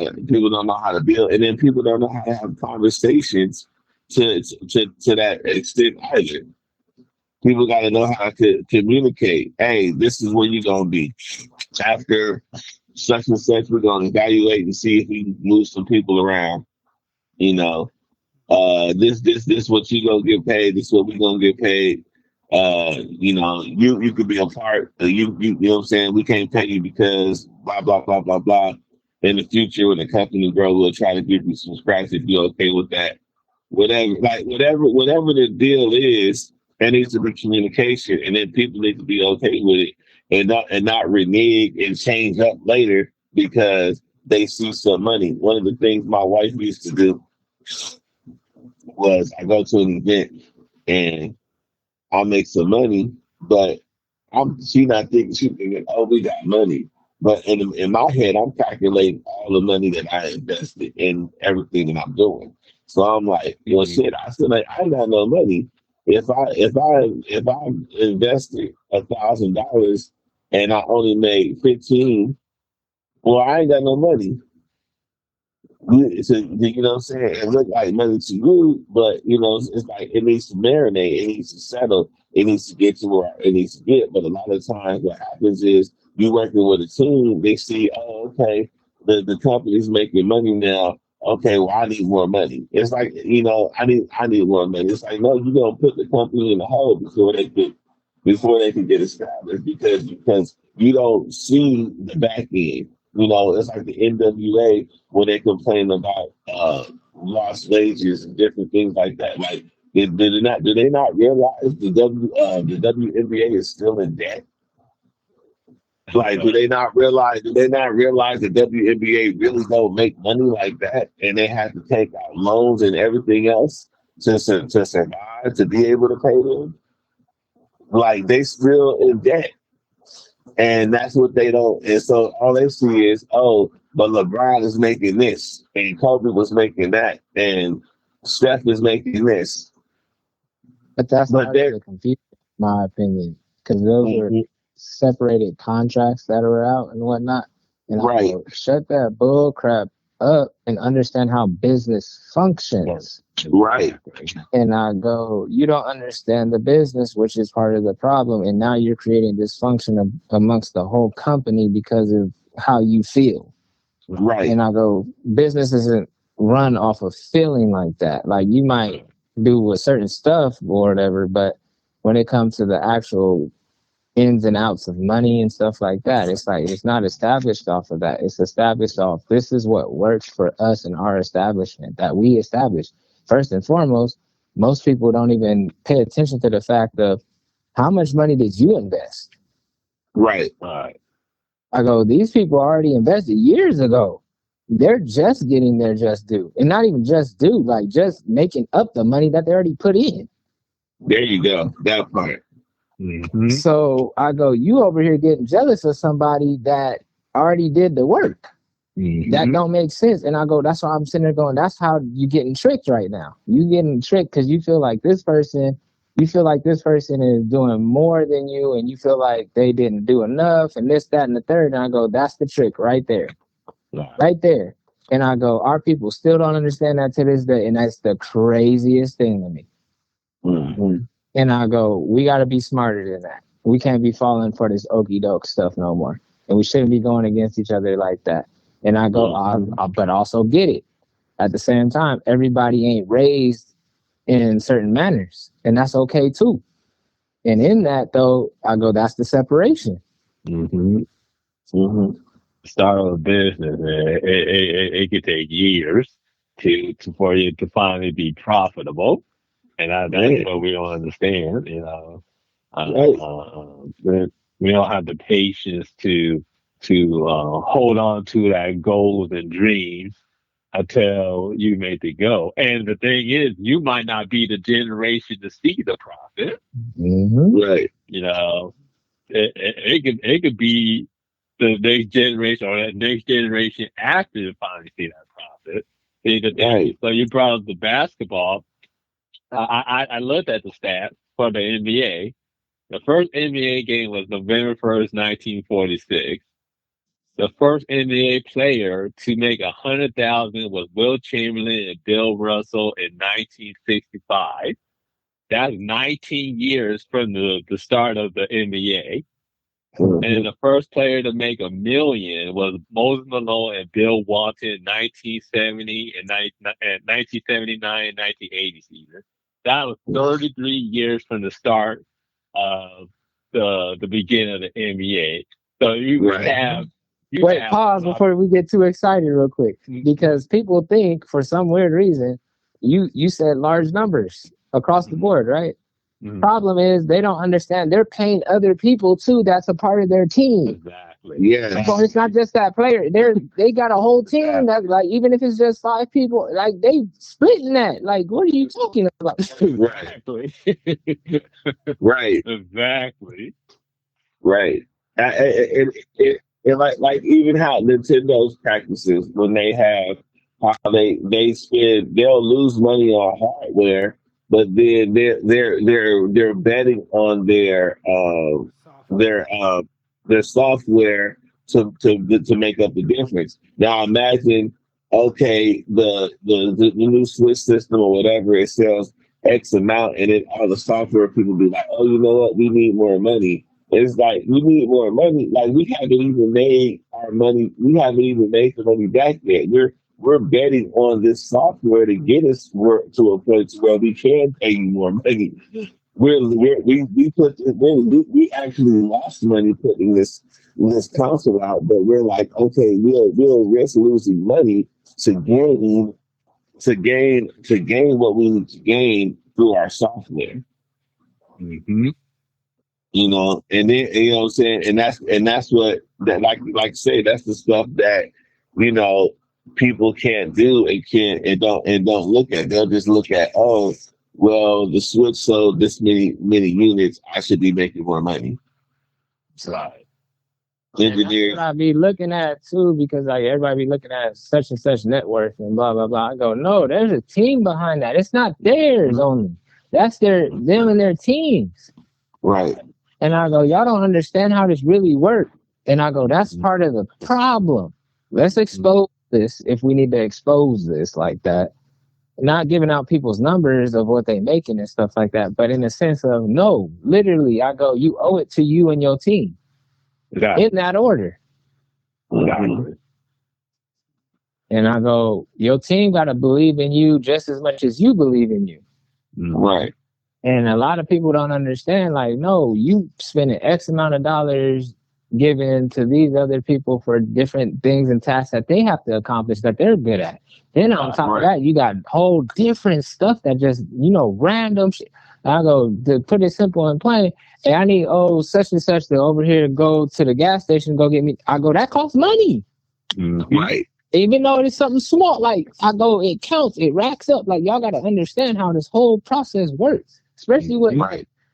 to build, and then people don't know how to have conversations to that extent either. People got to know how to communicate. Hey, this is where you're gonna be after such and such. We're gonna evaluate and see if we can move some people around. You know, this what you gonna get paid. This what we gonna get paid. You could be a part. You know what I'm saying. We can't pay you because blah blah blah blah blah. In the future, when the company grow, we'll try to give you some scratch if you're okay with that. Whatever the deal is, there needs to be communication, and then people need to be okay with it, and not renege and change up later because they see some money. One of the things my wife used to do was I go to an event and I make some money, but she not thinking she thinking, oh, we got money. But in my head, I'm calculating all the money that I invested in everything that I'm doing. So I'm like, well, shit. I said, like, I ain't got no money. If I invested $1,000 and I only made 15, well, I ain't got no money. So, you know what I'm saying? It looked like money to you, but it's like it needs to marinate, it needs to settle, it needs to get to where it needs to get. But a lot of times what happens is you working with a team, they see, oh, okay, the company's making money now. Okay, well, I need more money. It's like, I need more money. It's like, no, you're gonna put the company in the hole before they can get established because you don't see the back end. It's like the NWA when they complain about lost wages and different things like that. Like, do they not realize the WNBA is still in debt? Like, do they not realize the WNBA really don't make money like that, and they have to take out loans and everything else to survive to be able to pay them? Like, they still in debt. And that's what they don't. And so all they see is, oh, but LeBron is making this, and Kobe was making that, and Steph is making this. But that's But part of they're the confusion, in my opinion, because those were Mhm. separated contracts that are out and whatnot. And I Right, go, shut that bull crap up and understand how business functions. right, And I go, you don't understand the business, which is part of the problem. And now you're creating dysfunction amongst the whole company because of how you feel. right, And I go, business isn't run off of feeling like that. Like, you might do a certain stuff or whatever, but when it comes to the actual ins and outs of money and stuff like that, it's like it's not established off of that. It's established off this is what works for us and our establishment that we established. First and foremost, most people don't even pay attention to the fact of how much money did you invest? right. I go, these people already invested years ago. They're just getting their just due. And not even just due, like just making up the money that they already put in. There you go. That part. So I go, you over here getting jealous of somebody that already did the work. That don't make sense. And I go, that's why I'm sitting there going, that's how you getting tricked right now. You getting tricked because you feel like this person is doing more than you, and you feel like they didn't do enough, and this, that, and the third. And I go, that's the trick right there. Right there. And I go, our people still don't understand that to this day. And that's the craziest thing to me. Mhm. And I go, we got to be smarter than that. We can't be falling for this okey doke stuff no more. And we shouldn't be going against each other like that. And I go, but also get it. At the same time, everybody ain't raised in certain manners. And that's okay too. And in that, though, I go, that's the separation. Start a business, man. It could take years for you to finally be profitable, and that's what we don't understand. Right. We don't have the patience to hold on to that goals and dreams until you make it go. And the thing is, you might not be the generation to see the profit. Right. It could be the next generation or that next generation after to finally see that profit. See the thing. Right. So you brought up the basketball. I looked at the stats for the NBA. The first NBA game was November 1st, 1946. The first NBA player to make 100,000 was Will Chamberlain and Bill Russell in 1965. That's 19 years from the start of the NBA. And the first player to make $1 million was Moses Malone and Bill Walton in 1970 and 1979 and 1980 season. That was 33 years from the start of the beginning of the NBA. So you have. Wait, pause before we get too excited real quick. Because people think, for some weird reason, you said large numbers across the board, right? Problem is they don't understand they're paying other people too. That's a part of their team. Exactly. Yeah. So it's not just that player. They got a whole team that, like, even if it's just 5 people, like, they splitting that. Like, what are you talking about? Exactly. Right. Exactly. Right. And like even how Nintendo's practices when they have how they'll lose money on hardware, but then they're betting on their software to make up the difference. Now imagine, okay, the new Switch system or whatever, it sells X amount, and then all the software people be like, oh, you know what, we need more money. It's like, we need more money. Like, we haven't even made our money. We haven't even made the money back yet. We're betting on this software to get us to a place where we can pay you more money. We actually lost money putting this console out, but we're like, okay, we'll risk losing money to gain what we need to gain through our software. Mm-hmm. You know, and then, you know what I'm saying, and that's what that, like say, that's the stuff that, you know, people can't do and don't look at. They'll just look at, oh, well, the Switch sold this many units, I should be making more money. Right. Engineers. That's what I be looking at too, because like everybody be looking at such and such net worth and blah blah blah. I go, no, there's a team behind that. It's not theirs only. That's them and their teams. Right. And I go, y'all don't understand how this really works. And I go, that's part of the problem. Let's expose this if we need to expose this like that. Not giving out people's numbers of what they making and stuff like that, but in the sense of, no, literally, I go, you owe it to you and your team. Exactly. In that order. Exactly. And I go, your team got to believe in you just as much as you believe in you. Right. And a lot of people don't understand, like, no, you spending X amount of dollars given to these other people for different things and tasks that they have to accomplish that they're good at. Then on top of that, you got whole different stuff that just, you know, random shit. I go, to put it simple and plain, hey, I need, such and such to over here go to the gas station, go get me. I go, that costs money. Right. Even though it's something small, like, I go, it counts, it racks up. Like, y'all got to understand how this whole process works. Especially with,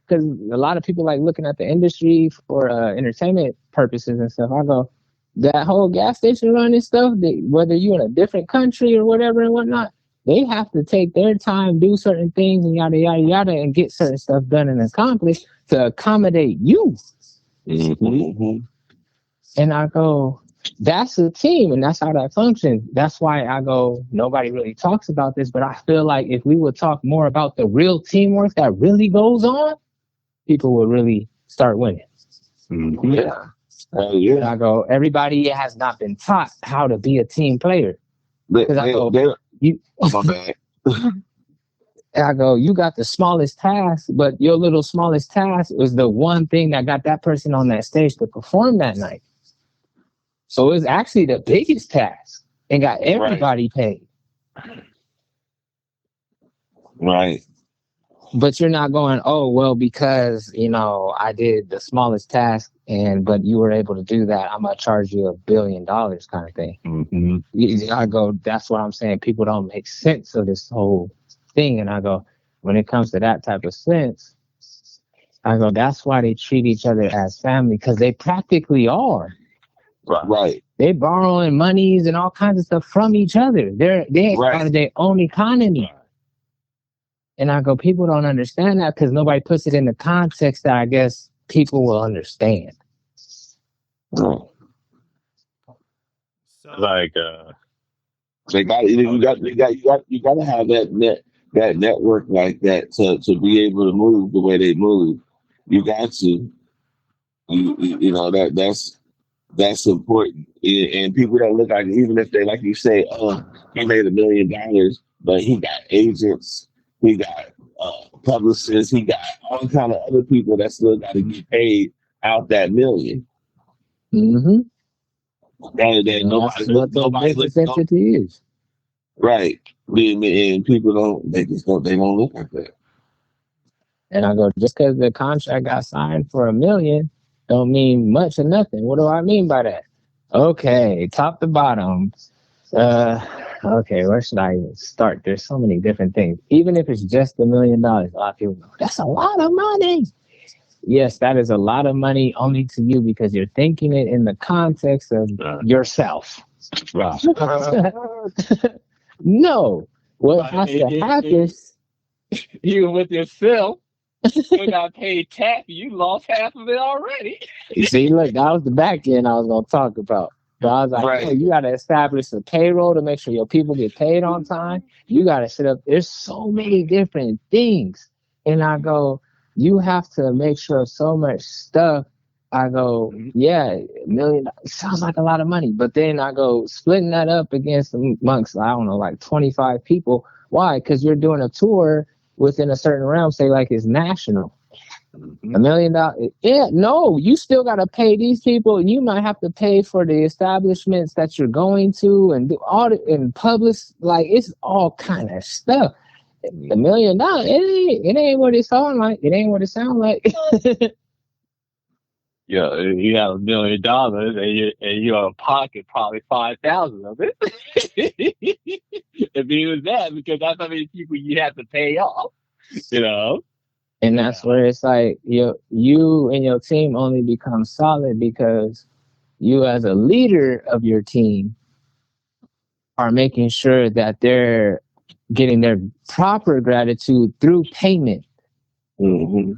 because a lot of people like looking at the industry for entertainment purposes and stuff. I go, that whole gas station run and stuff, whether you're in a different country or whatever and whatnot, they have to take their time, do certain things and yada, yada, yada, and get certain stuff done and accomplished to accommodate you. Mm-hmm. And I go, that's a team and that's how that functions. That's why I go, nobody really talks about this, but I feel like if we would talk more about the real teamwork that really goes on, people would really start winning. Yeah. And I go, everybody has not been taught how to be a team player. Because I go, I go, you got the smallest task, but your little smallest task was the one thing that got that person on that stage to perform that night. So it's actually the biggest task and got everybody paid. Right. But you're not going, oh, well, because, you know, I did the smallest task but you were able to do that, I'm going to charge you $1 billion kind of thing. Mm-hmm. I go, that's what I'm saying. People don't make sense of this whole thing. And I go, when it comes to that type of sense, I go, that's why they treat each other as family, because they practically are. Right. They borrowing monies and all kinds of stuff from each other. They are their own economy. And I go, people don't understand that because nobody puts it in the context that I guess people will understand. So, Like you got to have that network like that to be able to move the way they move. You got to. You know that's important. And people don't look like it, even if they, like you say, oh, he made $1 million, but he got agents, he got publicists, he got all kind of other people that still got to get paid out that million. Mm-hmm. And That's what the business entity is. Right. And people they don't look at that. And I go, just because the contract got signed for $1 million don't mean much or nothing. What do I mean by that? Okay, top to bottom. Okay, where should I even start? There's so many different things. Even if it's just $1 million, a lot of people go, that's a lot of money. Yes, that is a lot of money only to you because you're thinking it in the context of yourself. Right. No, what has to happen? You with yourself, you got paid tax, you lost half of it already. You see, look, that was the back end I was going to talk about. But I was like, Right. hey, you got to establish a payroll to make sure your people get paid on time. You got to set up, there's so many different things. And I go, you have to make sure so much stuff. I go, yeah, $1 million sounds like a lot of money. But then I go, splitting that up amongst, I don't know, like 25 people. Why? Because you're doing a tour within a certain realm, say like it's national. $1 million. Yeah, no, you still got to pay these people, and you might have to pay for the establishments that you're going to and do all and publish. Like it's all kind of stuff. $1 million, it ain't what it sound like. It ain't what it sound like. Yeah, you have $1 million and you out of pocket probably 5,000 of it. If it was that, because that's how many people you have to pay off, you know. And that's where it's like you and your team only become solid because you as a leader of your team are making sure that they're getting their proper gratitude through payment. Mm-hmm.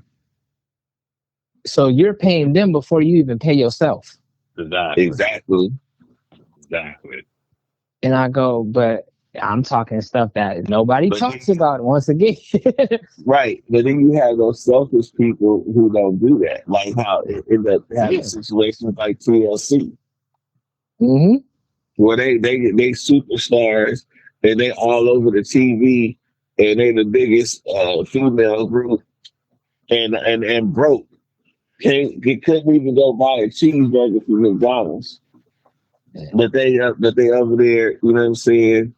So you're paying them before you even pay yourself. Exactly. And I go, but I'm talking stuff that nobody talks about once again. Right. But then you have those selfish people who don't do that. Like how in the having situations like TLC. Mm-hmm. Where they superstars and they all over the TV and they the biggest female group and broke. They couldn't even go buy a cheeseburger from McDonald's. But they over there, you know what I'm saying?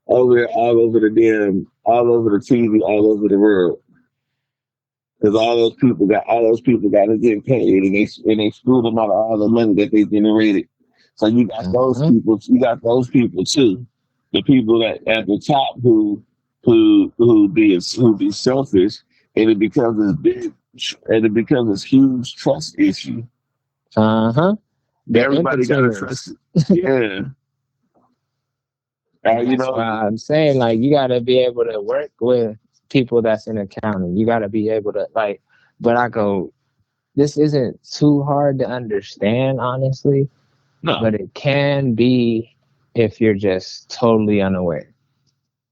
Over there, all over the TV, all over the world. Because all those people got to get paid, and they screwed them out of all the money that they generated. So you got those people. You got those people too. The people that at the top who be selfish, and it becomes this big, and it becomes this huge trust issue. Everybody got to trust it. Yeah. You know, I'm saying, like, you got to be able to work with people that's in accounting. You got to be able to, like, but I go, this isn't too hard to understand, honestly. No. But it can be if you're just totally unaware.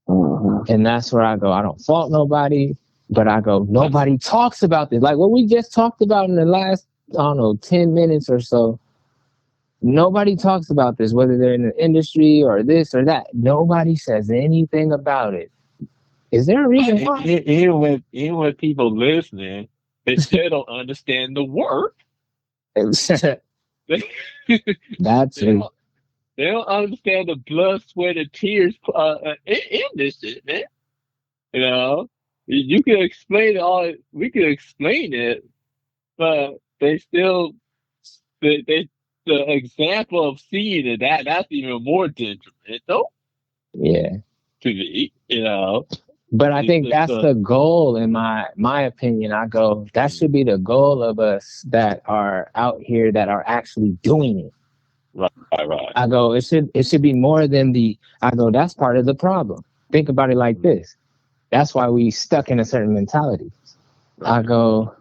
And that's where I go, I don't fault nobody, but I go, nobody talks about this. Like what we just talked about in the last, I don't know, 10 minutes or so. Nobody talks about this, whether they're in the industry or this or that. Nobody says anything about it. Is there a reason why? Even with people listening, they still don't understand the work. That's it. They don't understand the blood, sweat, and tears in this shit, man. You know, you can explain it all. We can explain it, but they still they the example of seeing it that's even more detrimental. Yeah, to me, you know. But I think that's the goal, in my opinion. I go, that should be the goal of us that are out here that are actually doing it. Right. I go, it should be more than I go, that's part of the problem. Think about it like this. That's why we stuck in a certain mentality. I go,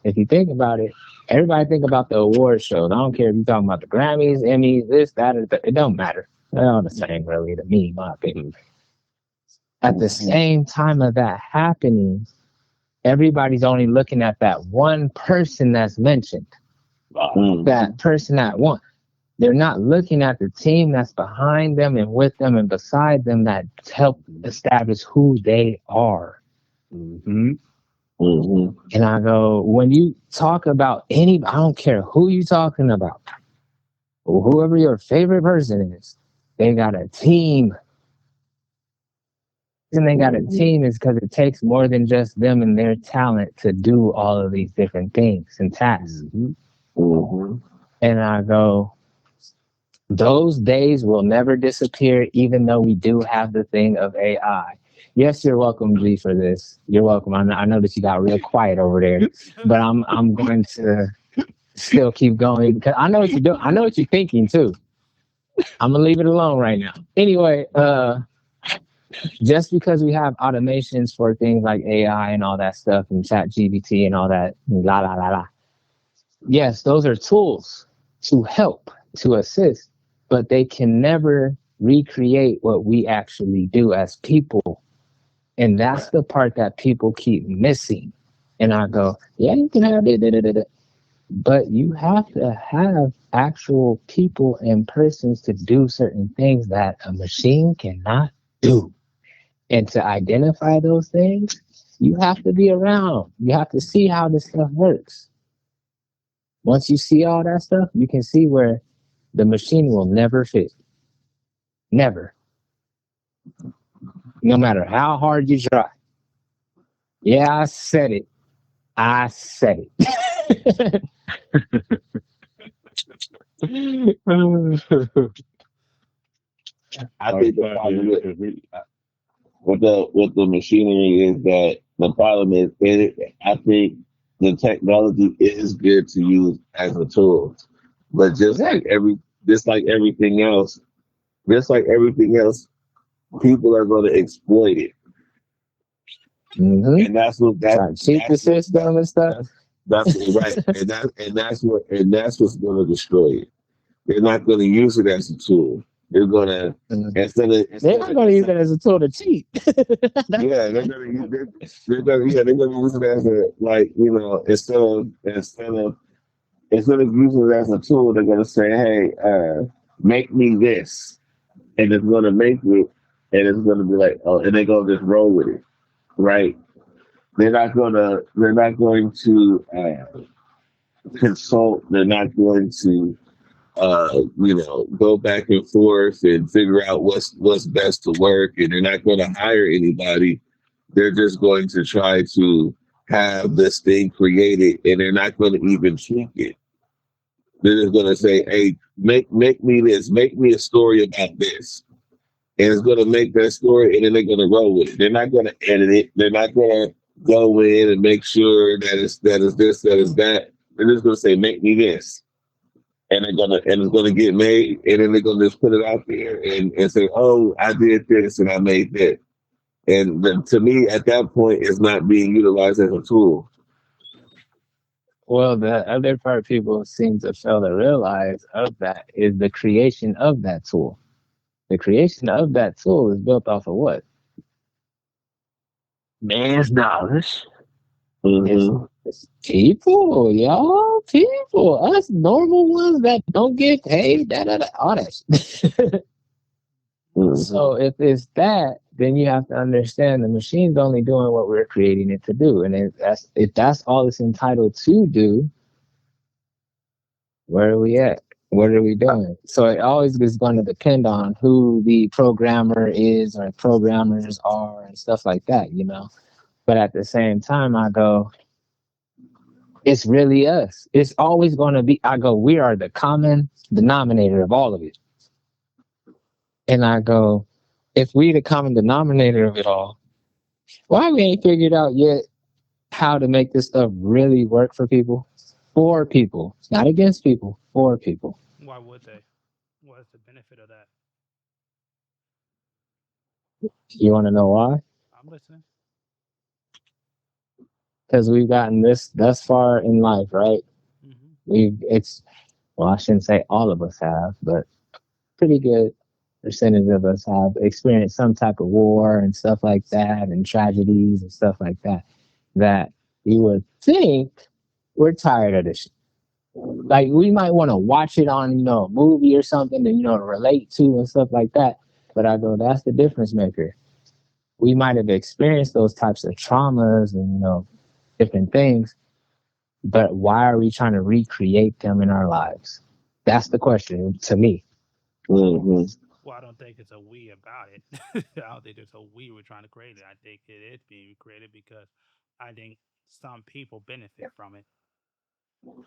if you think about it, everybody think about the award shows. I don't care if you're talking about the Grammys, Emmys, this, that, it don't matter. They're all the same, really, to me, in my opinion. At the same time of that happening, everybody's only looking at that one person that's mentioned. that person that won. They're not looking at the team that's behind them and with them and beside them that help establish who they are. Mm-hmm. Mm-hmm. And I go, when you talk about any, I don't care who you talking about, or whoever your favorite person is, they got a team. And they got a team is because it takes more than just them and their talent to do all of these different things and tasks. Mm-hmm. And I go, those days will never disappear, even though we do have the thing of AI. Yes, you're welcome, G, for this. You're welcome. I know that you got real quiet over there, but I'm going to still keep going because I know what you're doing. I know what you're thinking too. I'm gonna leave it alone right now. Anyway, just because we have automations for things like AI and all that stuff and chat GBT and all that, la la la la. Yes, those are tools to help, to assist, but they can never recreate what we actually do as people. And that's the part that people keep missing. And I go, yeah, you can have it, but you have to have actual people and persons to do certain things that a machine cannot do. And to identify those things, you have to be around. You have to see how this stuff works. Once you see all that stuff, you can see where the machine will never fit. Never. No matter how hard you try. Yeah, I said it. I said it. I think the problem with the machinery is that the problem is I think the technology is good to use as a tool, but just like everything else, people are going to exploit it, and that's what cheat the system and stuff. that's right, and that's what's going to destroy it. They're not going to use it as a tool. They're going to they're not going to use it as a tool to cheat. Yeah, they're gonna they're gonna use it as a instead of using it as a tool, they're gonna say, hey, make me this, and it's gonna make it, and it's gonna be like, oh, and they're gonna just roll with it, right? They're not going to consult. They're not going to go back and forth and figure out what's best to work, and they're not going to hire anybody. They're just going to try to have this thing created, and they're not going to even tweak it. They're just going to say, "Hey, make me this, make me a story about this," and it's going to make that story, and then they're going to roll with it. They're not going to edit it. They're not going to go in and make sure that it's this, that is that. They're just going to say, "Make me this." And it's gonna get made, and then they're gonna just put it out there and say, "Oh, I did this and I made that." And then, to me, at that point, it's not being utilized as a tool. Well, the other part people seem to fail to realize of that is the creation of that tool. The creation of that tool is built off of what? Man's knowledge. Mm-hmm. It's people, y'all. People. Us normal ones that don't get paid, all that shit. Mm-hmm. So if it's that, then you have to understand the machine's only doing what we're creating it to do. And if that's all it's entitled to do, where are we at? What are we doing? So it always is going to depend on who the programmer is or programmers are and stuff like that, you know. But at the same time, I go, it's really us. It's always going to be, I go, we are the common denominator of all of it. And I go, if we the common denominator of it all, why we ain't figured out yet how to make this stuff really work for people? For people, not against people, for people. Why would they? What's the benefit of that? You want to know why? I'm listening. Because we've gotten this thus far in life, right? Mm-hmm. I shouldn't say all of us have, but pretty good percentage of us have experienced some type of war and stuff like that, and tragedies and stuff like that, that you would think we're tired of this shit. Like we might want to watch it on, a movie or something to, relate to and stuff like that. But I go, that's the difference maker. We might have experienced those types of traumas and, different things, but why are we trying to recreate them in our lives? That's the question to me. Mm-hmm. Well, I don't think it's a we about it. I don't think there's a we we're trying to create it. I think it is being created because I think some people benefit from it.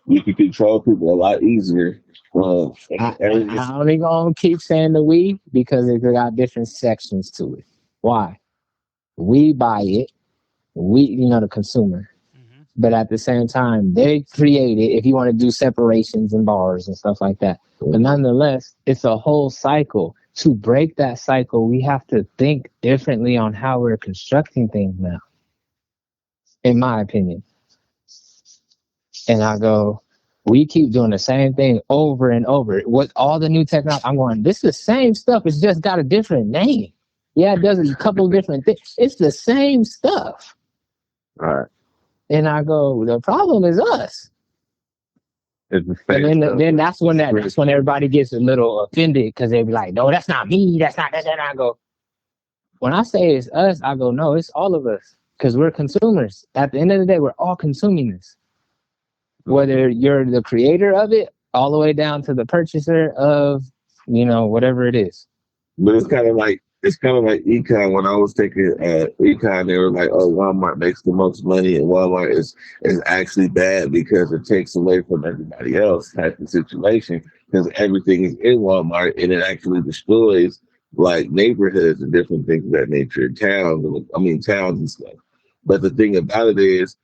You can control people a lot easier. I only gonna keep saying the we because it got different sections to it. Why? We buy it. We, the consumer. Hmm. But at the same time, they create it if you want to do separations and bars and stuff like that. But nonetheless, it's a whole cycle. To break that cycle, we have to think differently on how we're constructing things now, in my opinion. And I go, we keep doing the same thing over and over. With all the new technology, I'm going, this is the same stuff. It's just got a different name. Yeah, it does a couple of different things. It's the same stuff. All right. And I go, the problem is us. It's the And same then that's when everybody gets a little offended because they be like, no, that's not me. That's not that. And I go, when I say it's us, I go, no, it's all of us because we're consumers. At the end of the day, we're all consuming this. Whether you're the creator of it, all the way down to the purchaser of, whatever it is. But it's kind of like econ. When I was taking econ, they were like, "Oh, Walmart makes the most money, and Walmart is actually bad because it takes away from everybody else." Type of situation, because everything is in Walmart, and it actually destroys like neighborhoods and different things of that nature, towns and stuff. But the thing about it is,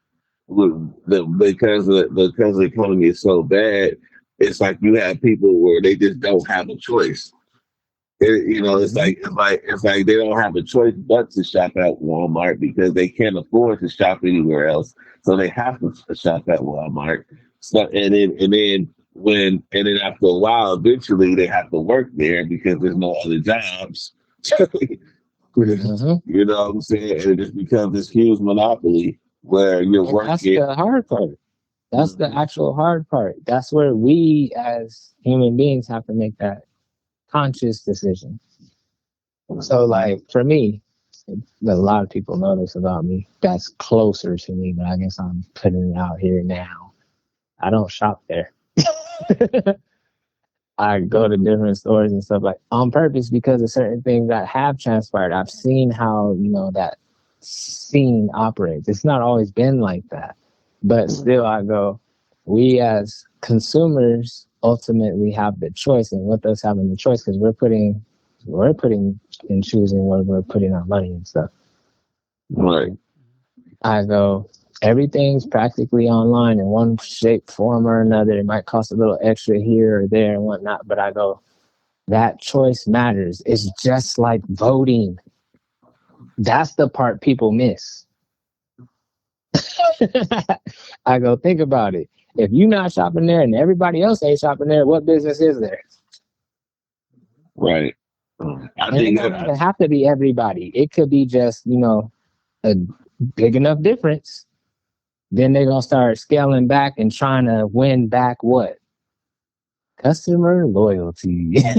because the economy is so bad, it's like you have people where they just don't have a choice. It's like they don't have a choice but to shop at Walmart because they can't afford to shop anywhere else. So they have to shop at Walmart. So and then after a while, eventually they have to work there because there's no other jobs. Mm-hmm. You know what I'm saying? And it just becomes this huge monopoly where you're And that's working. the hard part. That's the actual hard part. That's where we as human beings have to make that conscious decision. So, like for me, a lot of people know this about me. That's closer to me, but I guess I'm putting it out here now. I don't shop there. I go to different stores and stuff like on purpose because of certain things that have transpired. I've seen how that scene operates. It's not always been like that, but still, I go. We as consumers ultimately have the choice, and with us having the choice, because we're putting and choosing where we're putting our money and stuff. Right. I go, everything's practically online in one shape, form, or another. It might cost a little extra here or there and whatnot, but I go, that choice matters. It's just like voting. That's the part people miss. I go, think about it. If you're not shopping there and everybody else ain't shopping there, what business is there? Right. And it don't even have to be everybody. It could be just, a big enough difference. Then they're going to start scaling back and trying to win back what? Customer loyalty. I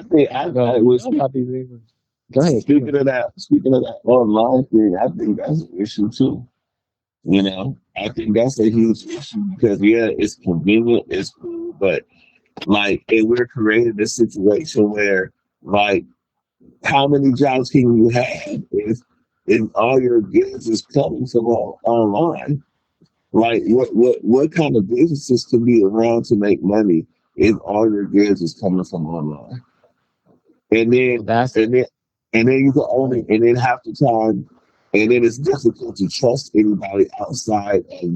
think Go ahead. Speaking of that online thing, I think that's an issue too. I think that's a huge issue because it's convenient, it's cool, but and we're creating a situation where like, how many jobs can you have if all your goods is coming from online? Like, what kind of businesses can be around to make money if all your goods is coming from online? And then That's and then and then you can only and then half the time, and then it's difficult to trust anybody outside of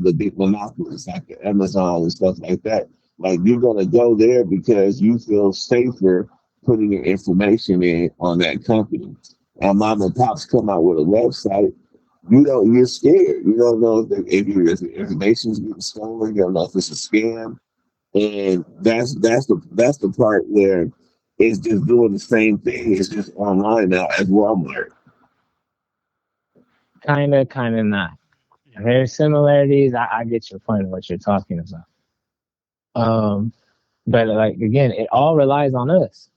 the big monopolies like the Amazon and stuff like that. Like you're gonna go there because you feel safer putting your information in on that company. And mom and pops come out with a website. You're scared. You don't know if your information is getting stolen. You don't know if it's a scam. And that's the part where it's just doing the same thing. It's just online now at Walmart. kind of not. There's similarities. I get your point of what you're talking about. But like again, it all relies on us,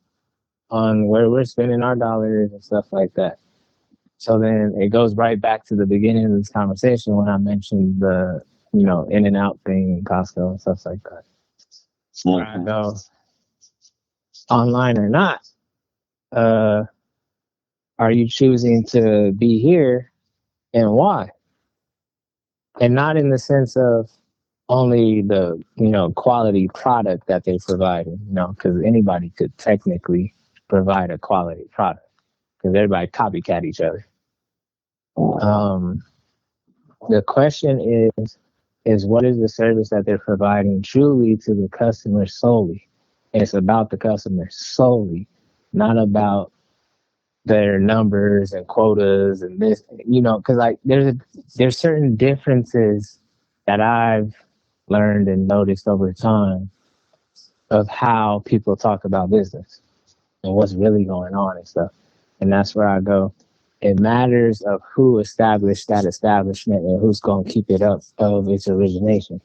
on where we're spending our dollars and stuff like that. So then it goes right back to the beginning of this conversation when I mentioned the, in and out thing, Costco and stuff like that. Where I go, online or not, are you choosing to be here and why? And not in the sense of only the, quality product that they provide, because anybody could technically provide a quality product because everybody copycat each other. The question is what is the service that they're providing truly to the customer solely? And it's about the customer solely, not about their numbers and quotas and this, because like there's certain differences that I've learned and noticed over time of how people talk about business and what's really going on and stuff. And that's where I go. It matters of who established that establishment and who's going to keep it up of its origination.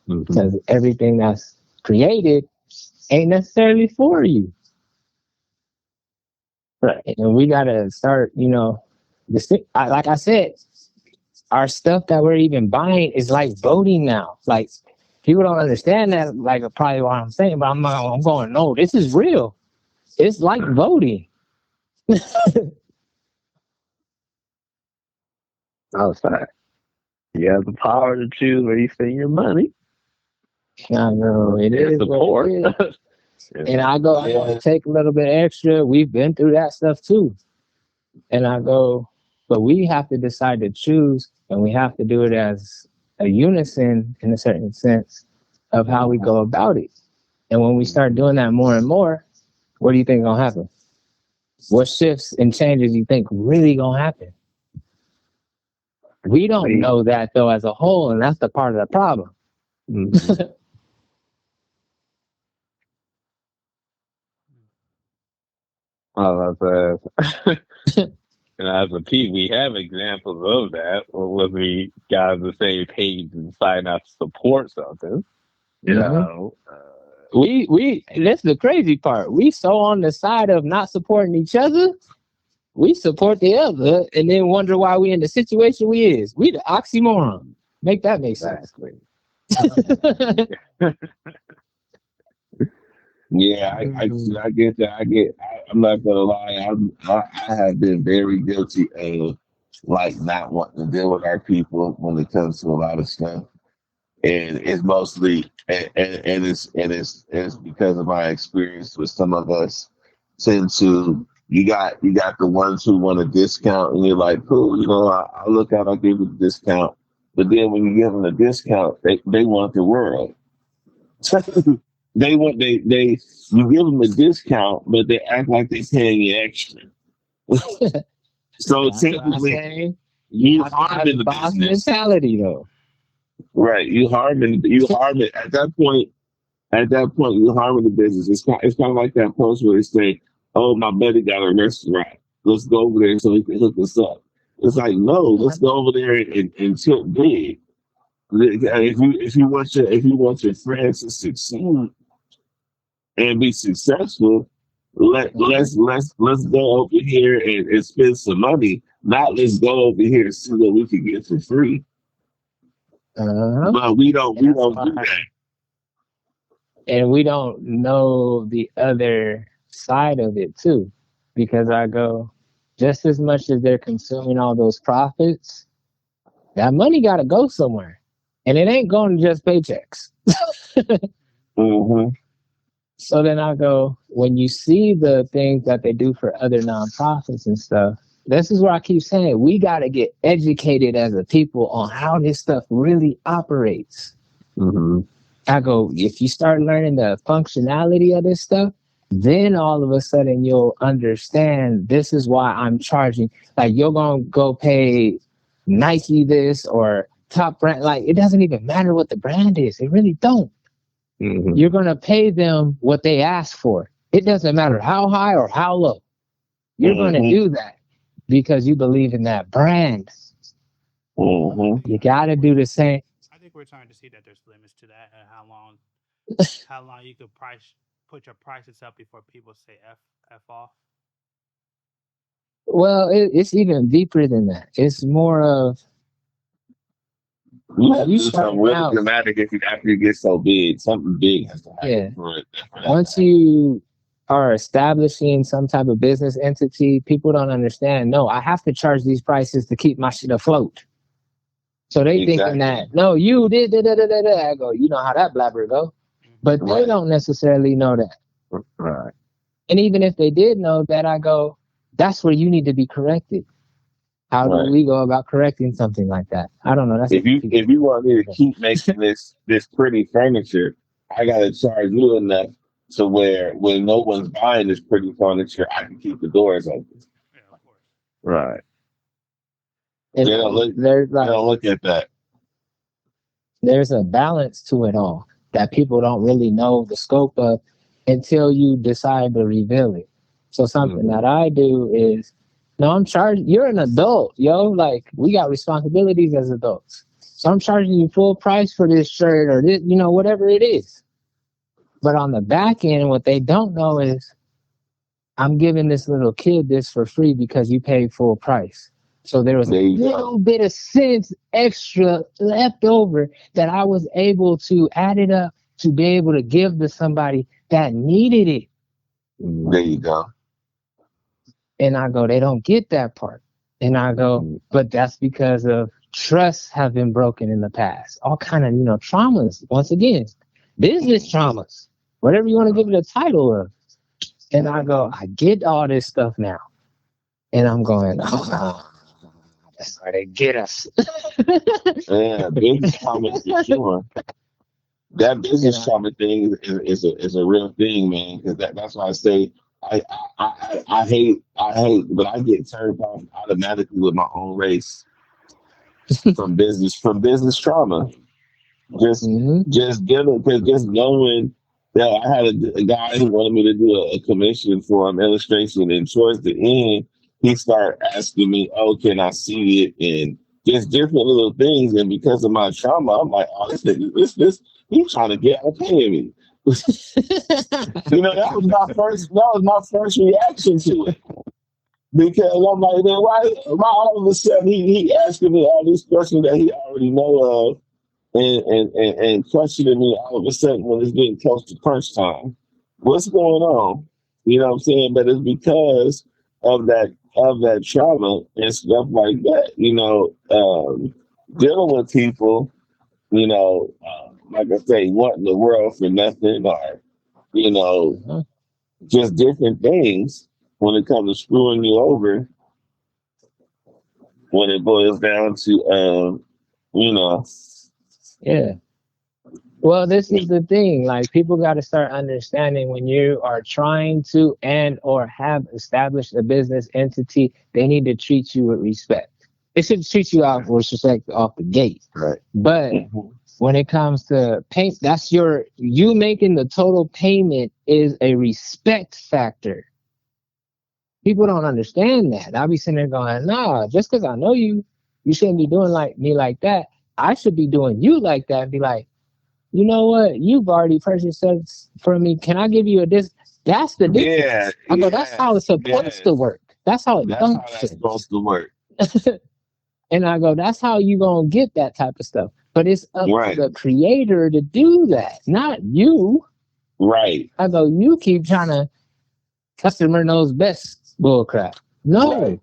Because everything that's created ain't necessarily for you. Right. And we got to start, like I said, our stuff that we're even buying is like voting now. Like, people don't understand that, like, probably what I'm saying, but I'm going, no, this is real. It's like voting. Oh, fact. You have the power to choose where you spend your money. I know, it is support. What it is. And I go, take a little bit extra. We've been through that stuff too. And I go, but we have to decide to choose, and we have to do it as a unison in a certain sense of how we go about it. And when we start doing that more and more, what do you think gonna happen? What shifts and changes do you think really gonna happen? We don't know that though as a whole, and that's the part of the problem. Oh, and as a team, we have examples of that when we got on the same page and decide not to support something. We that's the crazy part. We so on the side of not supporting each other, we support the other and then wonder why we in the situation we is. We the oxymoron. Make that make sense. Yeah, I get that. I'm not gonna lie. I have been very guilty of like not wanting to deal with our people when it comes to a lot of stuff, and it's mostly and it's because of my experience with some of us tend to. You got the ones who want a discount, and you're like, cool, I'll look out, I'll give you the discount. But then when you give them a discount, they want the world. You give them a discount, but they act like they're paying you extra. So technically, you harming the boss business mentality, though. Right? You harming at that point. At that point, you harming the business. It's kind of like that post where they say, "Oh, my buddy got a restaurant. Let's go over there so he can hook us up." It's like, no, let's go over there and tilt big. If you want your friends to succeed and be successful, let's go over here and spend some money. Not let's go over here and see what we can get for free. But we don't do that. And we don't know the other side of it too, because I go, just as much as they're consuming all those profits, that money got to go somewhere, and it ain't going to just paychecks. So then I go, when you see the things that they do for other nonprofits and stuff, this is where I keep saying we got to get educated as a people on how this stuff really operates. I go, if you start learning the functionality of this stuff, then all of a sudden you'll understand this is why I'm charging. Like, you're going to go pay Nike this or top brand. Like, it doesn't even matter what the brand is. It really don't. You're going to pay them what they ask for. It doesn't matter how high or how low. You're going to do that because you believe in that brand. Mm-hmm. You got to do the same. I think we're starting to see that there's limits to that, and how long you could put your prices up before people say f off. Well, it's even deeper than that. It's more of You have to you do something starting really out. dramatic after you get so big. Something big has to happen Yeah. for it. Once you are establishing some type of business entity, people don't understand. No, I have to charge these prices to keep my shit afloat. So they thinking that no, you did da, da, da, da, da. I go, you know how that blabber go, but they don't necessarily know that. Right. And even if they did know that, I go, that's where you need to be corrected. How do we go about correcting something like that? I don't know. That's if you want me to keep making this pretty furniture, I gotta charge you enough to where when no one's buying this pretty furniture, I can keep the doors open. Yeah, of course. Right. And They don't look at that. There's a balance to it all that people don't really know the scope of until you decide to reveal it. So something that I do is, no, I'm charging. You're an adult, yo. Like, we got responsibilities as adults. So I'm charging you full price for this shirt or this, whatever it is. But on the back end, what they don't know is I'm giving this little kid this for free because you paid full price. So there was a little bit of sense extra left over that I was able to add it up to be able to give to somebody that needed it. There you go. And I go, they don't get that part. And I go, but that's because of trusts have been broken in the past. All kind of, traumas. Once again, business traumas, whatever you want to give it a title of. And I go, I get all this stuff now. And I'm going, oh, that's why they get us. Yeah, business trauma for sure. That business trauma thing is a real thing, man. Because that's why I say I hate, but I get turned off automatically with my own race from business trauma. Just getting, because just knowing that I had a guy who wanted me to do a commission for him illustration, and towards the end he started asking me, "Oh, can I see it?" and just different little things. And because of my trauma, I'm like, "Oh, this he's trying to get out paying me." That was my first reaction to it. Because I'm like, man, why all of a sudden he asking me all these questions that he already know of, and questioning me all of a sudden when it's getting close to crunch time. What's going on? You know what I'm saying? But it's because of that trauma and stuff like that. Dealing with people, like I say, wanting the world for nothing, or just different things when it comes to screwing you over. When it boils down to, Yeah. Well, this is the thing. Like, people got to start understanding when you are trying to and or have established a business entity, they need to treat you with respect. They should treat you out with respect off the gate. Right. But when it comes to pay, that's you making the total payment is a respect factor. People don't understand that. I'll be sitting there going, nah, just because I know you, you shouldn't be doing like me like that. I should be doing you like that and be like, you know what? You've already purchased this for me. Can I give you a disc? That's the difference. Yeah. I go, that's how it's supposed to work. That's how it's supposed to work. And I go, that's how you going to get that type of stuff. But it's up to the creator to do that, not you. Right. I go, you keep trying to, customer knows best bullcrap. No,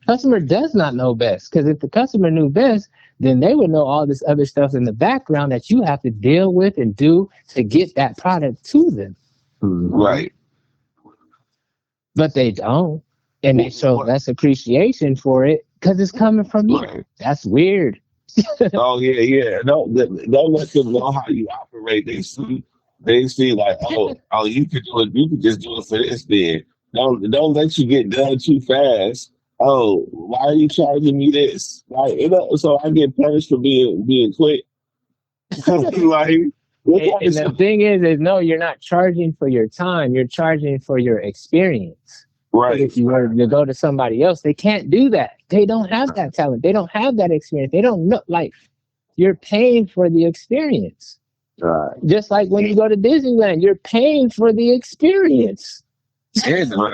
customer does not know best. Because if the customer knew best, then they would know all this other stuff in the background that you have to deal with and do to get that product to them. Right. But they don't. And they show less appreciation for it because it's coming from you. Right. That's weird. Oh, yeah. Don't let them know how you operate. They see like, oh, you could do it. You could just do it for this then. Don't let you get done too fast. Oh, why are you charging me this? Like, so I get punished for being quick. Like, and the thing is no, you're not charging for your time. You're charging for your experience. Right. If you were to go to somebody else, they can't do that. They don't have that talent. They don't have that experience. They don't know. Like, you're paying for the experience. Right. Just like when you go to Disneyland, you're paying for the experience. And huh?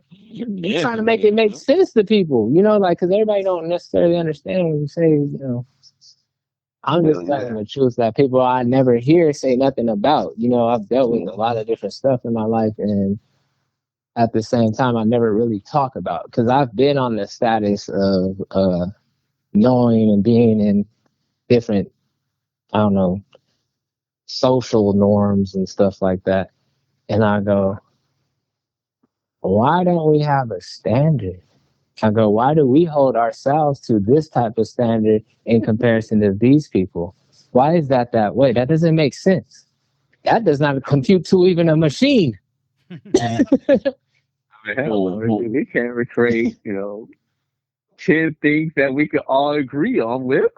You're trying to make it make sense to people, like, because everybody don't necessarily understand when you say, I'm just telling the truth that people I never hear say nothing about. I've dealt with a lot of different stuff in my life, and at the same time, I never really talk about, because I've been on the status of knowing and being in different, I don't know, social norms and stuff like that. And I go, why don't we have a standard? I go, why do we hold ourselves to this type of standard in comparison to these people? Why is that way? That doesn't make sense. That does not compute to even a machine. Hell, we can't recreate, 10 things that we could all agree on with.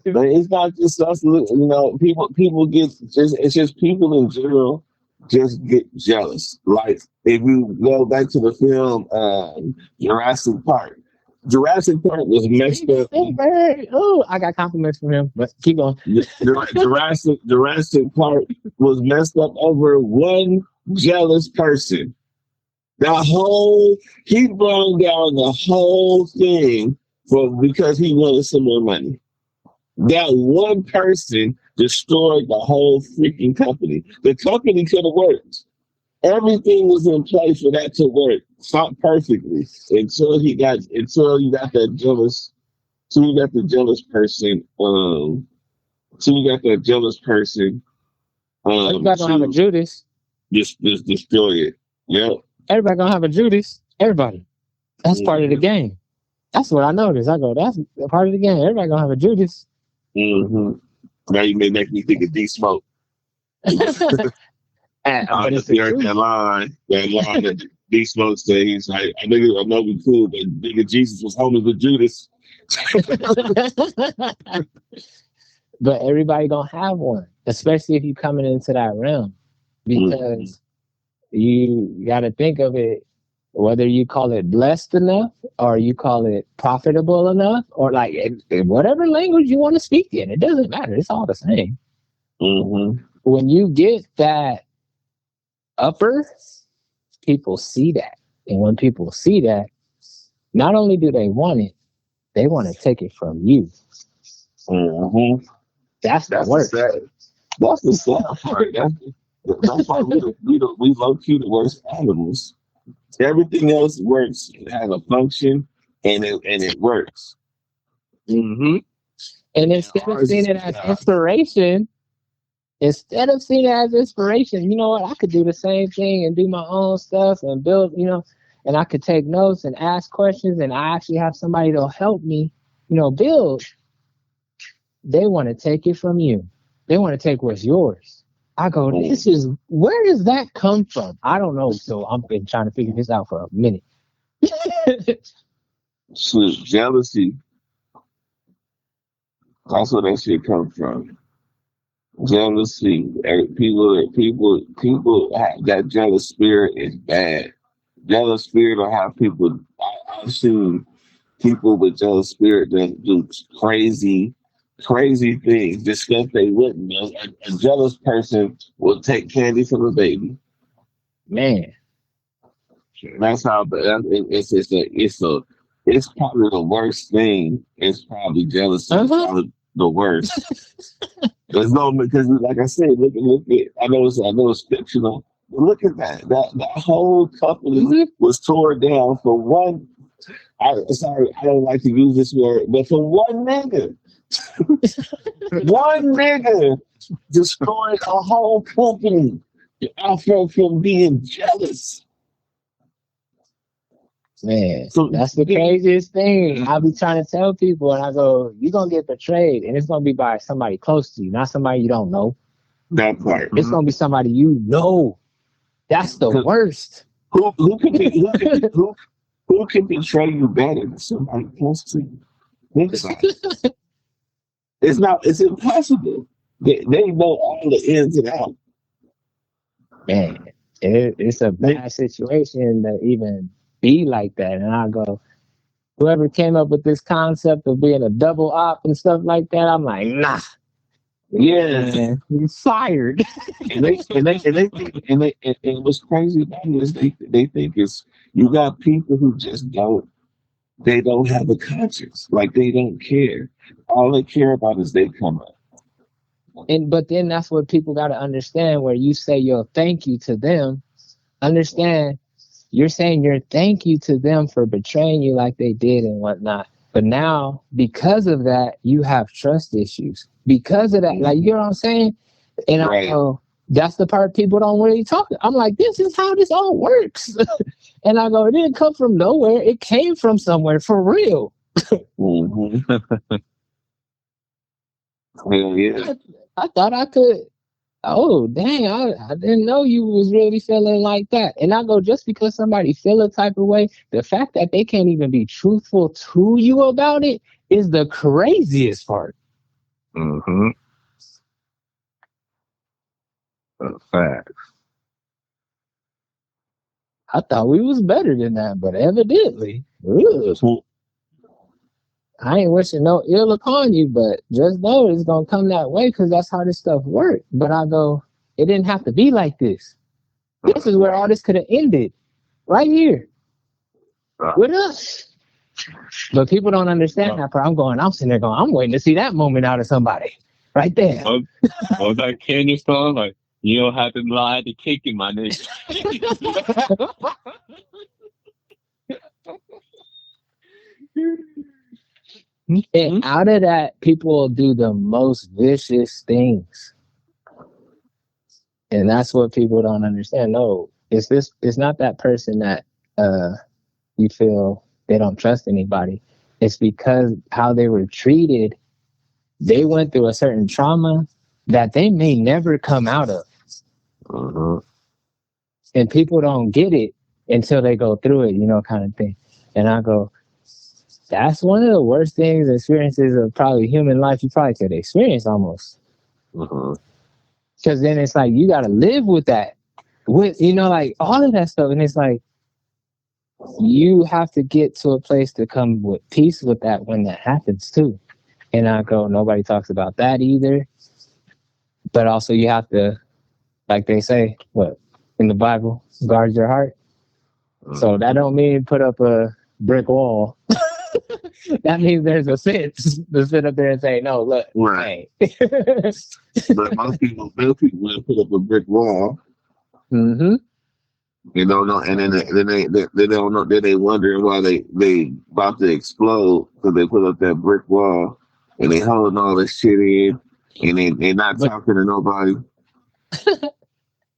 But it's not just us. People get it's just people in general just get jealous. Like, if you go back to the film Jurassic Park. Jurassic Park was messed up. Oh, I got compliments from him, but keep going. Jurassic Park was messed up over one jealous person. He brought down the whole thing because he wanted some more money. That one person destroyed the whole freaking company. The company could have worked. Everything was in place for that to work perfectly until you got that jealous. So you got the jealous person. Everybody gonna have a Judas. Just destroy it. Yeah. Everybody gonna have a Judas. Everybody. That's part of the game. That's what I noticed. I go, that's a part of the game. Everybody gonna have a Judas. Mm-hmm. Now you may make me think of D-Smoke. I just heard that line that D-Smoke said. He's like, I know we cool, but nigga Jesus was homies with Judas. But everybody gonna have one, especially if you coming into that realm, because you got to think of it, whether you call it blessed enough or you call it profitable enough, or like whatever language you want to speak in, it doesn't matter. It's all the same. Mm-hmm. When you get that upper, people see that. And when people see that, not only do they want it, they want to take it from you. Mm-hmm. That's the worst. That's the sad part. That's why we low-key the worst animals. Everything else works. It has a function, and it works. Mm-hmm. And instead of seeing it as inspiration, you know what? I could do the same thing and do my own stuff and build, and I could take notes and ask questions, and I actually have somebody to help me, build. They want to take it from you. They want to take what's yours. I go, where does that come from? I don't know. So I've been trying to figure this out for a minute. Jealousy. That's where that shit comes from. Jealousy. People have that jealous spirit is bad. Jealous spirit will have people. I've seen people with jealous spirit that do crazy things, just stuff they wouldn't. A jealous person will take candy from a baby. Man, that's how. It's probably the worst thing. It's probably jealousy. It's probably the worst. There's no, because like I said, look at. I know it's fictional, but look at that. That whole company was torn down for one. Sorry, I don't like to use this word, but for one nigga. One nigga destroyed a whole company from being jealous. Man, so that's the craziest thing. I'll be trying to tell people, and I go, you're going to get betrayed, and it's going to be by somebody close to you, not somebody you don't know. That part. It's going to be somebody you know. That's the worst. Who can betray you better than somebody close to you? It's impossible. They know all the ins and outs. man, it's a bad situation to even be like that. And I go, whoever came up with this concept of being a double op and stuff like that, I'm like, nah, Yeah. man, you fired. And what's crazy about it is they think it's you got people who just don't have a conscience. Like they don't care. All they care about is they come up. But then that's what people got to understand. Where you say your thank you to them, understand you're saying your thank you to them for betraying you like they did and whatnot. But now, because of that, you have trust issues. Because of that, like, you know what I'm saying? And I Right. go, that's the part people don't really talk. I'm like, this is how this all works. And I go, it didn't come from nowhere. It came from somewhere for real. Mhm. Hell yeah. I thought I could. Oh dang! I didn't know you was really feeling like that. And I go, just because somebody feel a type of way, the fact that they can't even be truthful to you about it is the craziest part. Mm-hmm. Fact. I thought we was better than that, but evidently, ugh. I ain't wishing no ill upon you, but just know it's gonna come that way because that's how this stuff works. But I go, it didn't have to be like this. This is where all this could have ended, right here with us. But people don't understand that part. I'm sitting there going, I'm waiting to see that moment out of somebody right there. Oh, that candy song, like, you don't have to lie to kick it, my nigga. And out of that, people will do the most vicious things. And that's what people don't understand. No, it's not that person that you feel they don't trust anybody. It's because how they were treated, they went through a certain trauma that they may never come out of. Uh-huh. And people don't get it until they go through it, kind of thing. And I go, that's one of the worst things, experiences of probably human life you probably could experience almost. Uh-huh. Because then it's like, you got to live with that, with, like all of that stuff. And it's like, you have to get to a place to come with peace with that when that happens too. And I go, nobody talks about that either. But also you have to, like they say, what, in the Bible, guard your heart. So that don't mean put up a brick wall. That means there's a fence to sit up there and say, no, look, Right. hey. But most people will put up a brick wall. Mm-hmm. No, and then they don't know. Then they wondering why they about to explode because they put up that brick wall and they holding all this shit in and they not talking to nobody.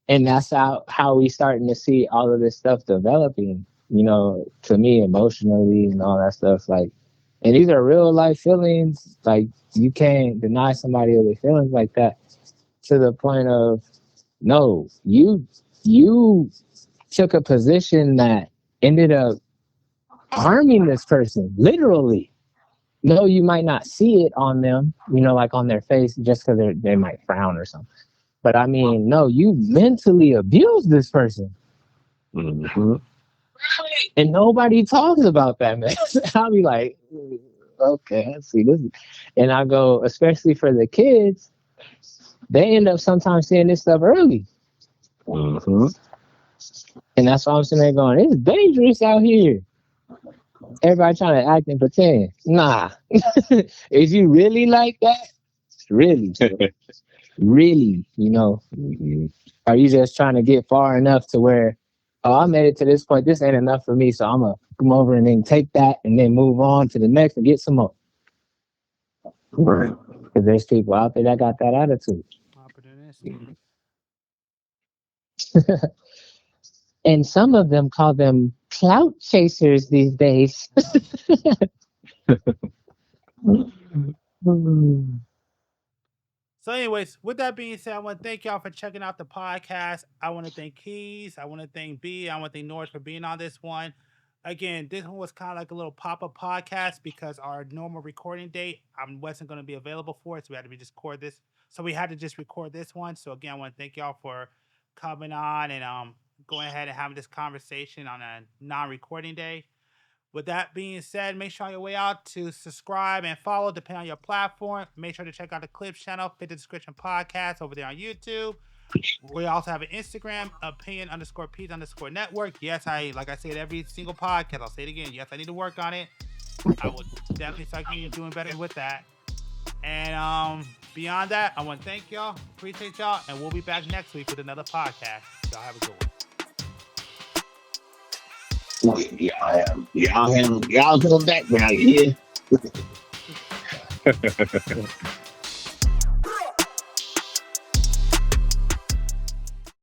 And that's how we starting to see all of this stuff developing, to me emotionally and all that stuff. Like, and these are real life feelings. Like, you can't deny somebody of their feelings like that, to the point of, no, you took a position that ended up harming this person, literally. No, you might not see it on them, like on their face, just because they might frown or something. But I mean, no, you mentally abused this person. Mm-hmm. And nobody talks about that, man. I'll be like, okay, I see this. And I go, especially for the kids, they end up sometimes seeing this stuff early. Mm-hmm. And that's why I'm sitting there going, it's dangerous out here. Everybody trying to act and pretend. Nah. Is you really like that? Really? Really, are you just trying to get far enough to where, oh, I made it to this point, this ain't enough for me, so I'm gonna come over and then take that and then move on to the next and get some more? Right. Because there's people out there that got that attitude. Opportunistic. And some of them call them clout chasers these days. So, anyways, with that being said, I want to thank y'all for checking out the podcast. I want to thank Keys. I want to thank B. I want to thank Norris for being on this one. Again, this one was kind of like a little pop-up podcast because our normal recording date wasn't going to be available for it, so we had to just record this. So we had to just record this one. So again, I want to thank y'all for coming on and going ahead and having this conversation on a non-recording day. With that being said, make sure on your way out to subscribe and follow, depending on your platform. Make sure to check out the Clips channel, Fit the Description Podcast over there on YouTube. We also have an Instagram, opinion_P's_network. Yes, like I say it every single podcast. I'll say it again. Yes, I need to work on it. I will definitely start doing better with that. And beyond that, I want to thank y'all. Appreciate y'all. And we'll be back next week with another podcast. Y'all have a good one. Y'all come back now, yeah.